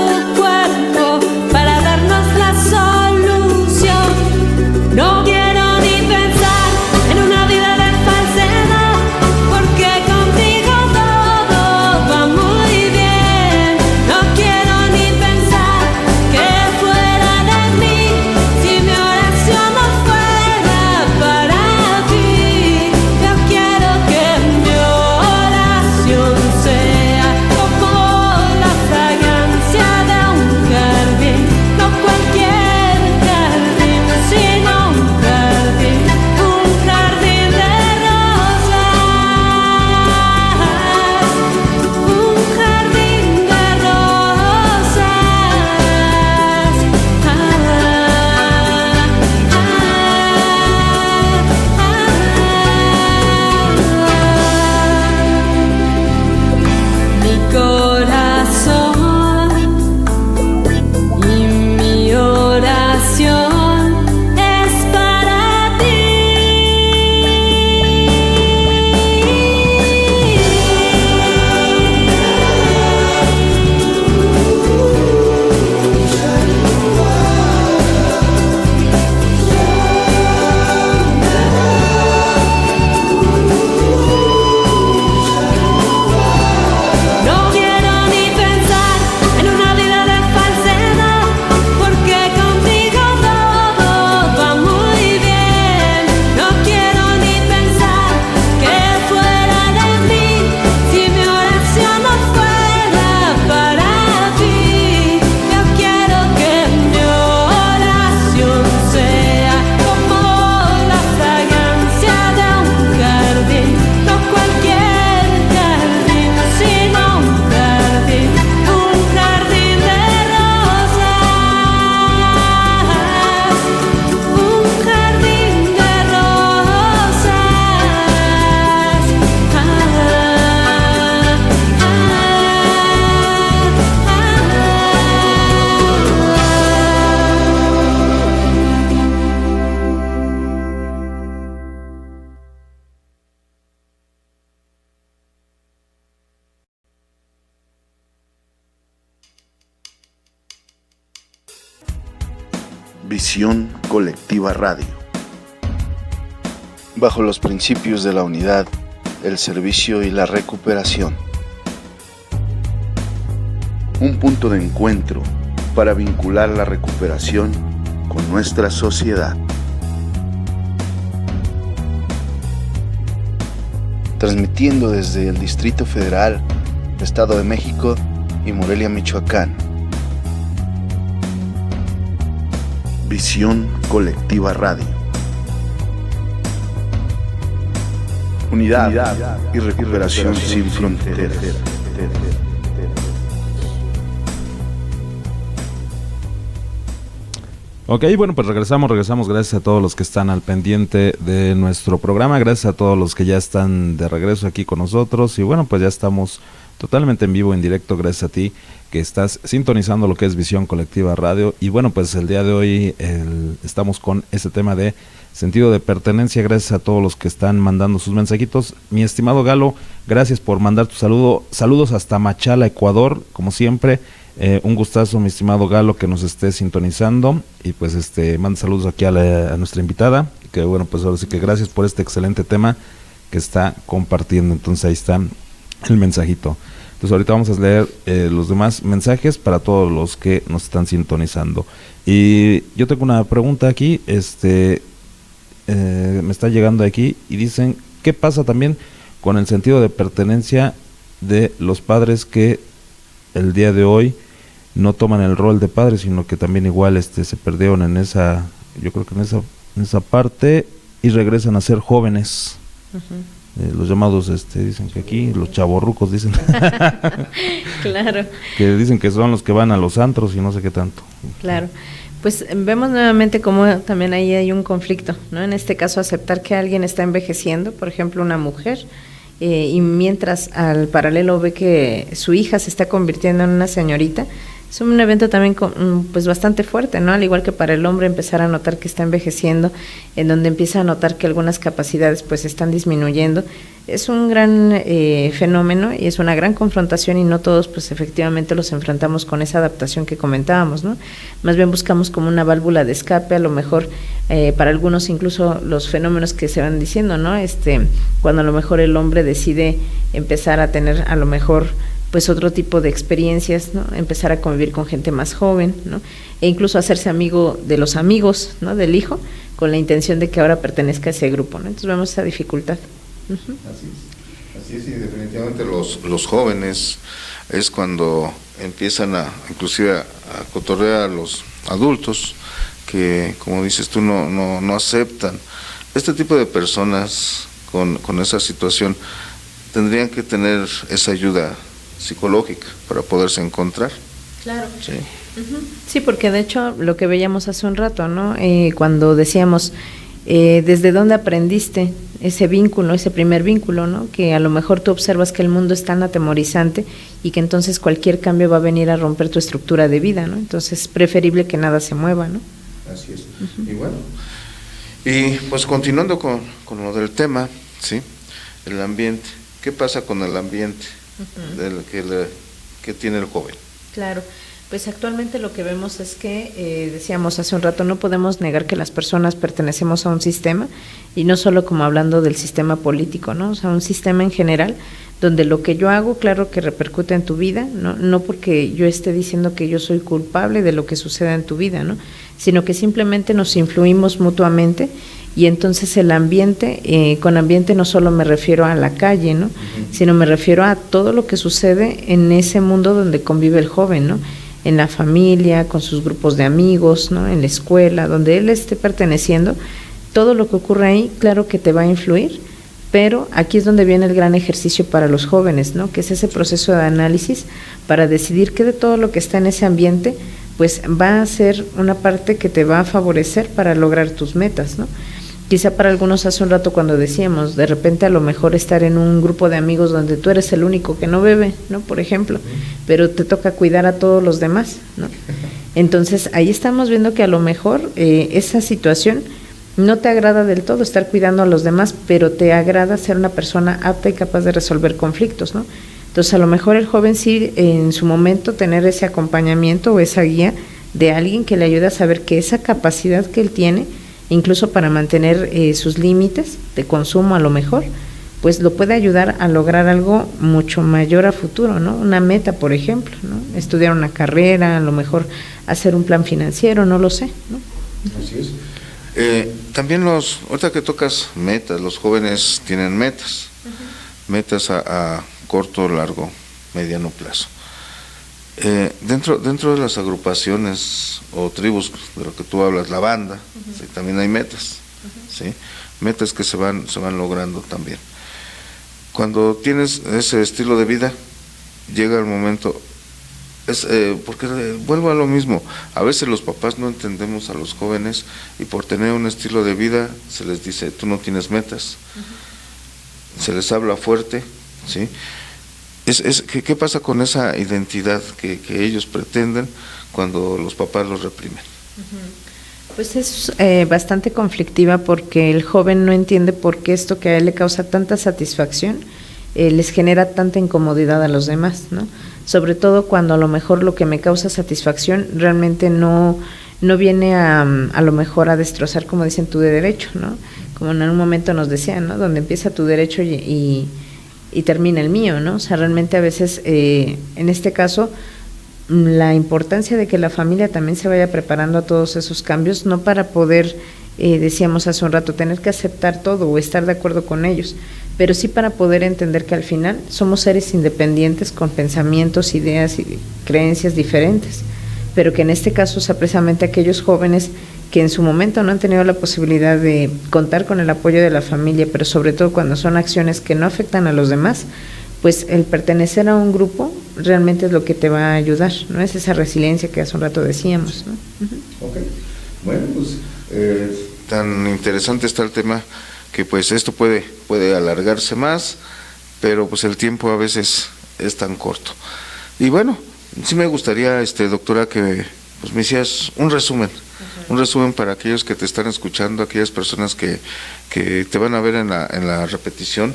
Visión Colectiva Radio. Bajo los principios de la unidad, el servicio y la recuperación. Un punto de encuentro para vincular la recuperación con nuestra sociedad. Transmitiendo desde el Distrito Federal, Estado de México y Morelia, Michoacán. Visión Colectiva Radio. Unidad y recuperación sin fronteras. Ok, bueno, pues regresamos, gracias a todos los que están al pendiente de nuestro programa, gracias a todos los que ya están de regreso aquí con nosotros, y bueno, pues ya estamos totalmente en vivo, en directo, gracias a ti que estás sintonizando lo que es Visión Colectiva Radio, y bueno, pues el día de hoy estamos con ese tema de sentido de pertenencia, gracias a todos los que están mandando sus mensajitos. Mi estimado Galo, gracias por mandar tu saludos hasta Machala, Ecuador, como siempre. Un gustazo, mi estimado Galo, que nos esté sintonizando, y pues manda saludos aquí a nuestra invitada, que bueno, pues ahora sí que gracias por este excelente tema que está compartiendo. Entonces ahí está el mensajito. Entonces ahorita vamos a leer los demás mensajes para todos los que nos están sintonizando. Y yo tengo una pregunta aquí, me está llegando aquí y dicen, ¿qué pasa también con el sentido de pertenencia de los padres que el día de hoy no toman el rol de padres, sino que también igual se perdieron en esa, yo creo que en esa parte, y regresan a ser jóvenes? Los llamados, dicen que aquí, los chavorrucos dicen. Claro. Que dicen que son los que van a los antros y no sé qué tanto. Claro. Pues vemos nuevamente cómo también ahí hay un conflicto, ¿no? En este caso, aceptar que alguien está envejeciendo, por ejemplo, una mujer, y mientras al paralelo ve que su hija se está convirtiendo en una señorita. Es un evento también pues bastante fuerte, ¿no? Al igual que para el hombre empezar a notar que está envejeciendo, en donde empieza a notar que algunas capacidades pues están disminuyendo. Es un gran fenómeno y es una gran confrontación, y no todos pues efectivamente los enfrentamos con esa adaptación que comentábamos, ¿no? Más bien buscamos como una válvula de escape, a lo mejor para algunos incluso los fenómenos que se van diciendo, ¿no? Cuando a lo mejor el hombre decide empezar a tener a lo mejor pues otro tipo de experiencias, ¿no? Empezar a convivir con gente más joven, ¿no? E incluso hacerse amigo de los amigos, ¿no? Del hijo, con la intención de que ahora pertenezca a ese grupo, ¿no? Entonces vemos esa dificultad. Así es, y definitivamente los jóvenes es cuando empiezan inclusive a cotorrear a los adultos que, como dices tú, no aceptan. Este tipo de personas con esa situación tendrían que tener esa ayuda psicológica para poderse encontrar. Claro. Sí. Sí, porque de hecho lo que veíamos hace un rato, ¿no? Cuando decíamos desde dónde aprendiste ese vínculo, ese primer vínculo, ¿no? Que a lo mejor tú observas que el mundo es tan atemorizante y que entonces cualquier cambio va a venir a romper tu estructura de vida, ¿no? Entonces es preferible que nada se mueva, ¿no? Así es. Y bueno, y pues continuando con lo del tema, ¿sí? El ambiente. ¿Qué pasa con el ambiente que tiene el joven? Claro, pues actualmente lo que vemos es que, decíamos hace un rato, no podemos negar que las personas pertenecemos a un sistema, y no solo como hablando del sistema político, ¿no? O sea, un sistema en general, donde lo que yo hago, claro que repercute en tu vida, no porque yo esté diciendo que yo soy culpable de lo que suceda en tu vida, ¿no? Sino que simplemente nos influimos mutuamente. Y entonces el ambiente, con ambiente no solo me refiero a la calle, ¿no? Sino me refiero a todo lo que sucede en ese mundo donde convive el joven, ¿no? En la familia, con sus grupos de amigos, ¿no? En la escuela, donde él esté perteneciendo, todo lo que ocurre ahí, claro que te va a influir, pero aquí es donde viene el gran ejercicio para los jóvenes, ¿no? Que es ese proceso de análisis para decidir qué de todo lo que está en ese ambiente, pues va a ser una parte que te va a favorecer para lograr tus metas, ¿no? Quizá para algunos hace un rato cuando decíamos, de repente a lo mejor estar en un grupo de amigos donde tú eres el único que no bebe, ¿no? Por ejemplo, pero te toca cuidar a todos los demás, ¿no? Entonces ahí estamos viendo que a lo mejor esa situación no te agrada del todo, estar cuidando a los demás, pero te agrada ser una persona apta y capaz de resolver conflictos, ¿no? Entonces a lo mejor el joven sí en su momento tener ese acompañamiento o esa guía de alguien que le ayude a saber que esa capacidad que él tiene, incluso para mantener sus límites de consumo a lo mejor, pues lo puede ayudar a lograr algo mucho mayor a futuro, ¿no? Una meta, por ejemplo, ¿no? Estudiar una carrera, a lo mejor hacer un plan financiero, no lo sé, ¿no? Así es. También ahorita que tocas metas, los jóvenes tienen metas, metas a corto, largo, mediano plazo. Dentro de las agrupaciones o tribus de lo que tú hablas, la banda, ¿sí? También hay metas, ¿sí? Metas que se van logrando también. Cuando tienes ese estilo de vida, llega el momento, porque vuelvo a lo mismo, a veces los papás no entendemos a los jóvenes y por tener un estilo de vida se les dice, tú no tienes metas, se les habla fuerte, ¿sí? ¿Qué pasa con esa identidad que ellos pretenden cuando los papás los reprimen? Pues es bastante conflictiva porque el joven no entiende por qué esto que a él le causa tanta satisfacción les genera tanta incomodidad a los demás, ¿no? Sobre todo cuando a lo mejor lo que me causa satisfacción realmente no viene a lo mejor a destrozar, como dicen, tu derecho, ¿no? Como en un momento nos decían, ¿no? Donde empieza tu derecho y termina el mío, ¿no? O sea, realmente a veces, en este caso, la importancia de que la familia también se vaya preparando a todos esos cambios, no para poder, decíamos hace un rato, tener que aceptar todo o estar de acuerdo con ellos, pero sí para poder entender que al final somos seres independientes con pensamientos, ideas y creencias diferentes, pero que en este caso, o sea, precisamente aquellos jóvenes que en su momento no han tenido la posibilidad de contar con el apoyo de la familia, pero sobre todo cuando son acciones que no afectan a los demás, pues el pertenecer a un grupo realmente es lo que te va a ayudar, ¿no? Es esa resiliencia que hace un rato decíamos, ¿no? Okay. Bueno, pues tan interesante está el tema que pues esto puede alargarse más, pero pues el tiempo a veces es tan corto. Y bueno, sí me gustaría, doctora, que pues me hicieras un resumen para aquellos que te están escuchando, aquellas personas que te van a ver en la repetición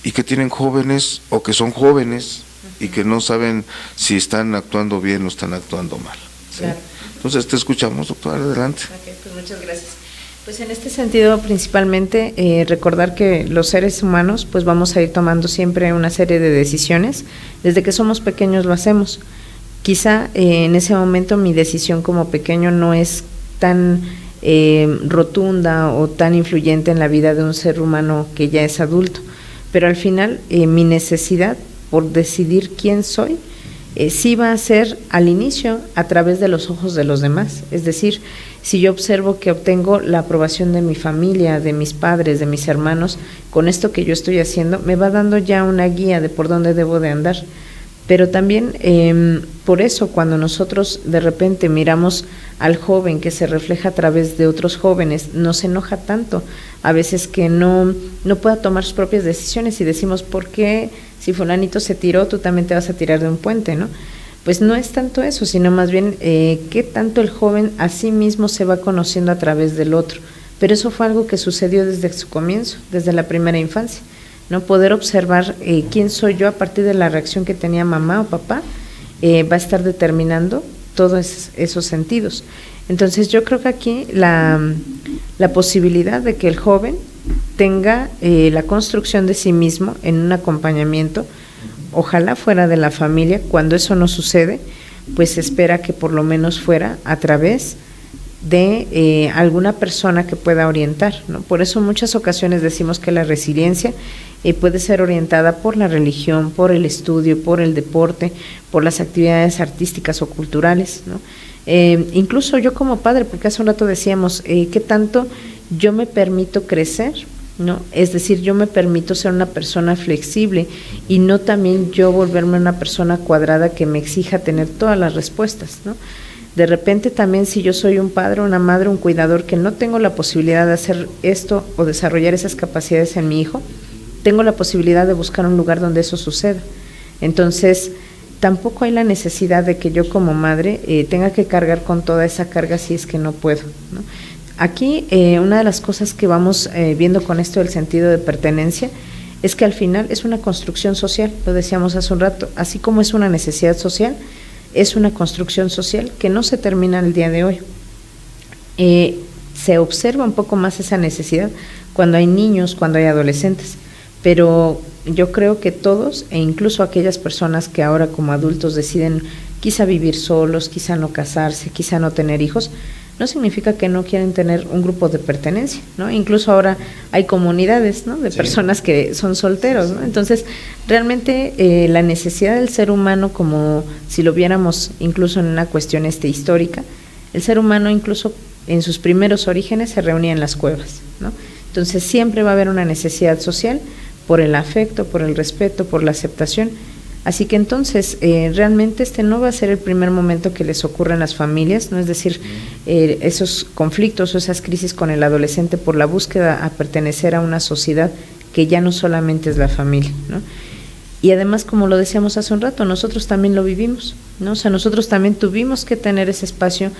y que tienen jóvenes o que son jóvenes y que no saben si están actuando bien o están actuando mal, ¿sí? Claro. Entonces te escuchamos, doctora, adelante. Okay, pues muchas gracias. Pues en este sentido, principalmente, recordar que los seres humanos pues vamos a ir tomando siempre una serie de decisiones, desde que somos pequeños lo hacemos. Quizá en ese momento mi decisión como pequeño no es tan rotunda o tan influyente en la vida de un ser humano que ya es adulto, pero al final mi necesidad por decidir quién soy sí va a ser al inicio a través de los ojos de los demás, es decir, si yo observo que obtengo la aprobación de mi familia, de mis padres, de mis hermanos, con esto que yo estoy haciendo, me va dando ya una guía de por dónde debo de andar. Pero también por eso cuando nosotros de repente miramos al joven que se refleja a través de otros jóvenes, nos enoja tanto a veces que no pueda tomar sus propias decisiones y decimos, ¿por qué si fulanito se tiró, tú también te vas a tirar de un puente, ¿no? Pues no es tanto eso, sino más bien qué tanto el joven a sí mismo se va conociendo a través del otro. Pero eso fue algo que sucedió desde su comienzo, desde la primera infancia. No poder observar quién soy yo a partir de la reacción que tenía mamá o papá va a estar determinando todos esos sentidos. Entonces yo creo que aquí la posibilidad de que el joven tenga la construcción de sí mismo en un acompañamiento, ojalá fuera de la familia. Cuando eso no sucede, pues se espera que por lo menos fuera a través de alguna persona que pueda orientar, ¿no? Por eso en muchas ocasiones decimos que la resiliencia puede ser orientada por la religión, por el estudio, por el deporte, por las actividades artísticas o culturales, ¿no? Incluso yo como padre, porque hace un rato decíamos, ¿qué tanto yo me permito crecer? ¿No? Es decir, yo me permito ser una persona flexible y no también yo volverme una persona cuadrada que me exija tener todas las respuestas, ¿no? De repente también si yo soy un padre, una madre, un cuidador que no tengo la posibilidad de hacer esto o desarrollar esas capacidades en mi hijo, tengo la posibilidad de buscar un lugar donde eso suceda. Entonces, tampoco hay la necesidad de que yo como madre tenga que cargar con toda esa carga si es que no puedo, ¿no? Aquí una de las cosas que vamos viendo con esto del sentido de pertenencia es que al final es una construcción social, lo decíamos hace un rato, así como es una necesidad social, es una construcción social que no se termina el día de hoy. Se observa un poco más esa necesidad cuando hay niños, cuando hay adolescentes, pero yo creo que todos, e incluso aquellas personas que ahora como adultos deciden quizá vivir solos, quizá no casarse, quizá no tener hijos, no significa que no quieren tener un grupo de pertenencia, ¿no? Incluso ahora hay comunidades, ¿no?, de personas que son solteros, ¿no? Entonces, realmente la necesidad del ser humano, como si lo viéramos incluso en una cuestión histórica, el ser humano incluso en sus primeros orígenes se reunía en las cuevas, ¿no? Entonces siempre va a haber una necesidad social por el afecto, por el respeto, por la aceptación. Así que entonces realmente este no va a ser el primer momento que les ocurra en las familias, ¿no? Es decir, esos conflictos o esas crisis con el adolescente por la búsqueda a pertenecer a una sociedad que ya no solamente es la familia, ¿no? Y además, como lo decíamos hace un rato, nosotros también lo vivimos, ¿no? O sea, nosotros también tuvimos que tener ese espacio,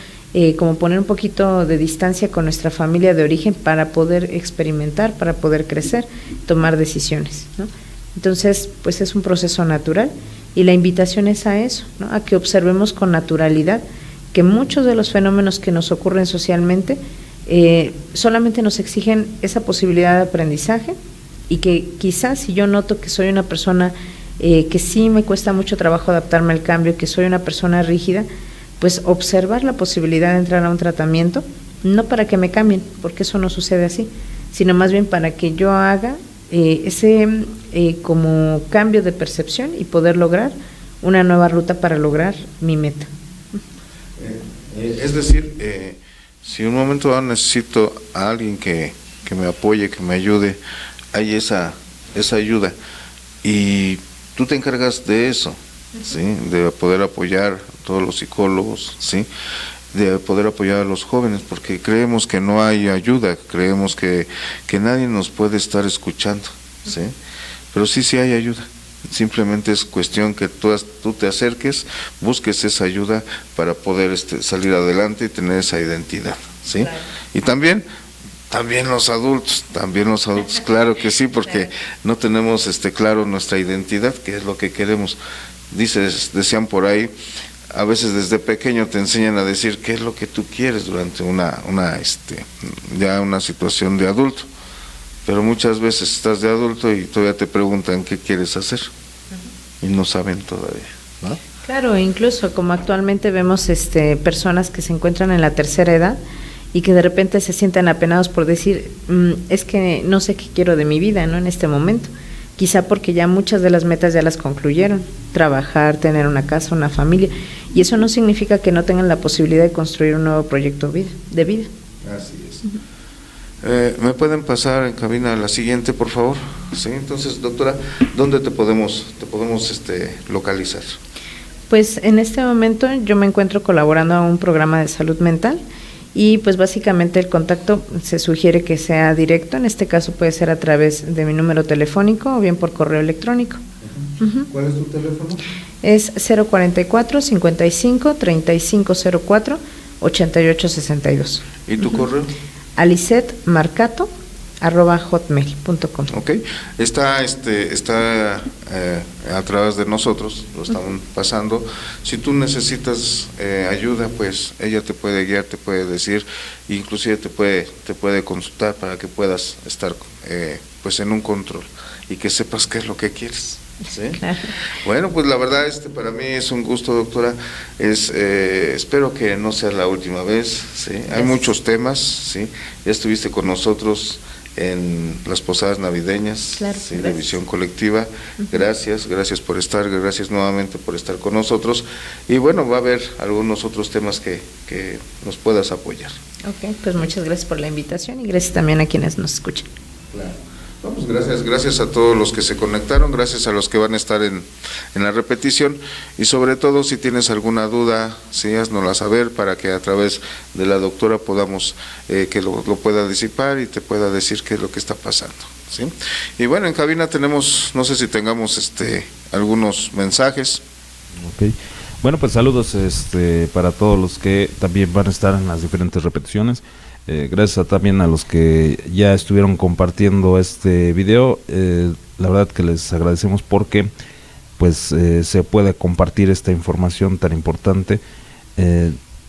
como poner un poquito de distancia con nuestra familia de origen para poder experimentar, para poder crecer, tomar decisiones, ¿no? Entonces, pues es un proceso natural y la invitación es a eso, ¿no? A que observemos con naturalidad que muchos de los fenómenos que nos ocurren socialmente solamente nos exigen esa posibilidad de aprendizaje, y que quizás si yo noto que soy una persona que sí me cuesta mucho trabajo adaptarme al cambio, que soy una persona rígida, pues observar la posibilidad de entrar a un tratamiento, no para que me cambien, porque eso no sucede así, sino más bien para que yo haga ese como cambio de percepción y poder lograr una nueva ruta para lograr mi meta. Es decir, si un momento dado necesito a alguien que me apoye, que me ayude, hay esa ayuda y tú te encargas de eso, ¿sí? De poder apoyar a todos los psicólogos, ¿sí? De poder apoyar a los jóvenes, porque creemos que no hay ayuda, creemos que nadie nos puede estar escuchando, ¿sí? Pero sí hay ayuda. Simplemente es cuestión que tú te acerques, busques esa ayuda para poder salir adelante y tener esa identidad, ¿sí? Claro. Y también los adultos, claro que sí, porque no tenemos claro nuestra identidad, que es lo que queremos. Decían por ahí, a veces desde pequeño te enseñan a decir qué es lo que tú quieres durante ya una situación de adulto, pero muchas veces estás de adulto y todavía te preguntan qué quieres hacer y no saben todavía, ¿no? Claro, incluso como actualmente vemos personas que se encuentran en la tercera edad y que de repente se sienten apenados por decir, es que no sé qué quiero de mi vida, ¿no?, en este momento. Quizá porque ya muchas de las metas ya las concluyeron, trabajar, tener una casa, una familia, y eso no significa que no tengan la posibilidad de construir un nuevo proyecto de vida. Así es. ¿Me pueden pasar en cabina a la siguiente, por favor? Sí, entonces, doctora, ¿dónde te podemos localizar? Pues en este momento yo me encuentro colaborando a un programa de salud mental, y pues básicamente el contacto se sugiere que sea directo, en este caso puede ser a través de mi número telefónico o bien por correo electrónico. ¿Cuál es tu teléfono? Es 044-5535-04-8862. ¿Y tu correo? alisetmarcato@hotmail.com. Ok, está a través de nosotros, lo estamos pasando. Si tú necesitas ayuda, pues ella te puede guiar, te puede decir, inclusive te puede consultar para que puedas estar pues en un control y que sepas qué es lo que quieres. ¿Sí? Claro. Bueno, pues la verdad para mí es un gusto, doctora. Espero que no sea la última vez, ¿sí? Hay muchos temas, ¿sí? Ya estuviste con nosotros en las posadas navideñas, claro, ¿sí?, de Visión Colectiva. Gracias por estar, gracias nuevamente por estar con nosotros. Y bueno, va a haber algunos otros temas que nos puedas apoyar. Ok, pues muchas gracias por la invitación y gracias también a quienes nos escuchan. Claro. No, pues gracias a todos los que se conectaron, gracias a los que van a estar en la repetición, y sobre todo si tienes alguna duda, sí, haznosla saber para que a través de la doctora podamos que lo pueda disipar y te pueda decir qué es lo que está pasando, ¿sí? Y bueno, en cabina tenemos, no sé si tengamos algunos mensajes. Ok. Bueno, pues saludos para todos los que también van a estar en las diferentes repeticiones. Gracias también a los que ya estuvieron compartiendo este video. La verdad que les agradecemos porque pues se puede compartir esta información tan importante.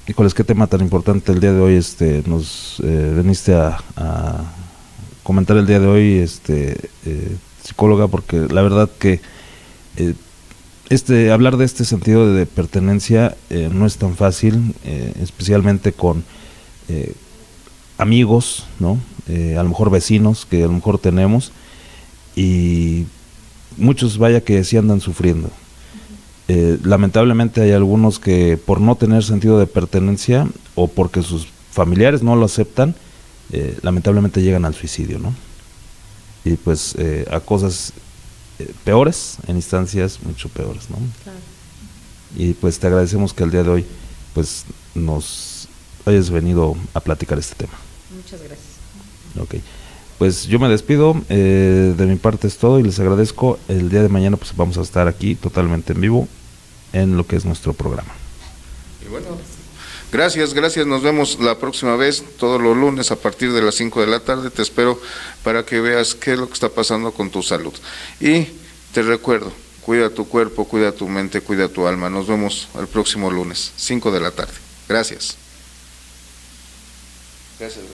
Híjoles, qué tema tan importante el día de hoy, nos veniste a comentar el día de hoy, psicóloga, porque la verdad que hablar de este sentido de pertenencia no es tan fácil, especialmente con amigos, ¿no? A lo mejor vecinos que a lo mejor tenemos, y muchos vaya que sí andan sufriendo. Lamentablemente hay algunos que por no tener sentido de pertenencia o porque sus familiares no lo aceptan, lamentablemente llegan al suicidio, ¿no? Y pues a cosas peores, en instancias mucho peores, ¿no? Claro. Y pues te agradecemos que el día de hoy pues nos hayas venido a platicar este tema. Muchas gracias. Ok, pues yo me despido, de mi parte es todo y les agradezco. El día de mañana pues vamos a estar aquí totalmente en vivo en lo que es nuestro programa. Y bueno, gracias, nos vemos la próxima vez, todos los lunes a partir de las 5 de la tarde, te espero para que veas qué es lo que está pasando con tu salud. Y te recuerdo, cuida tu cuerpo, cuida tu mente, cuida tu alma, nos vemos el próximo lunes, 5 de la tarde. Gracias. Gracias.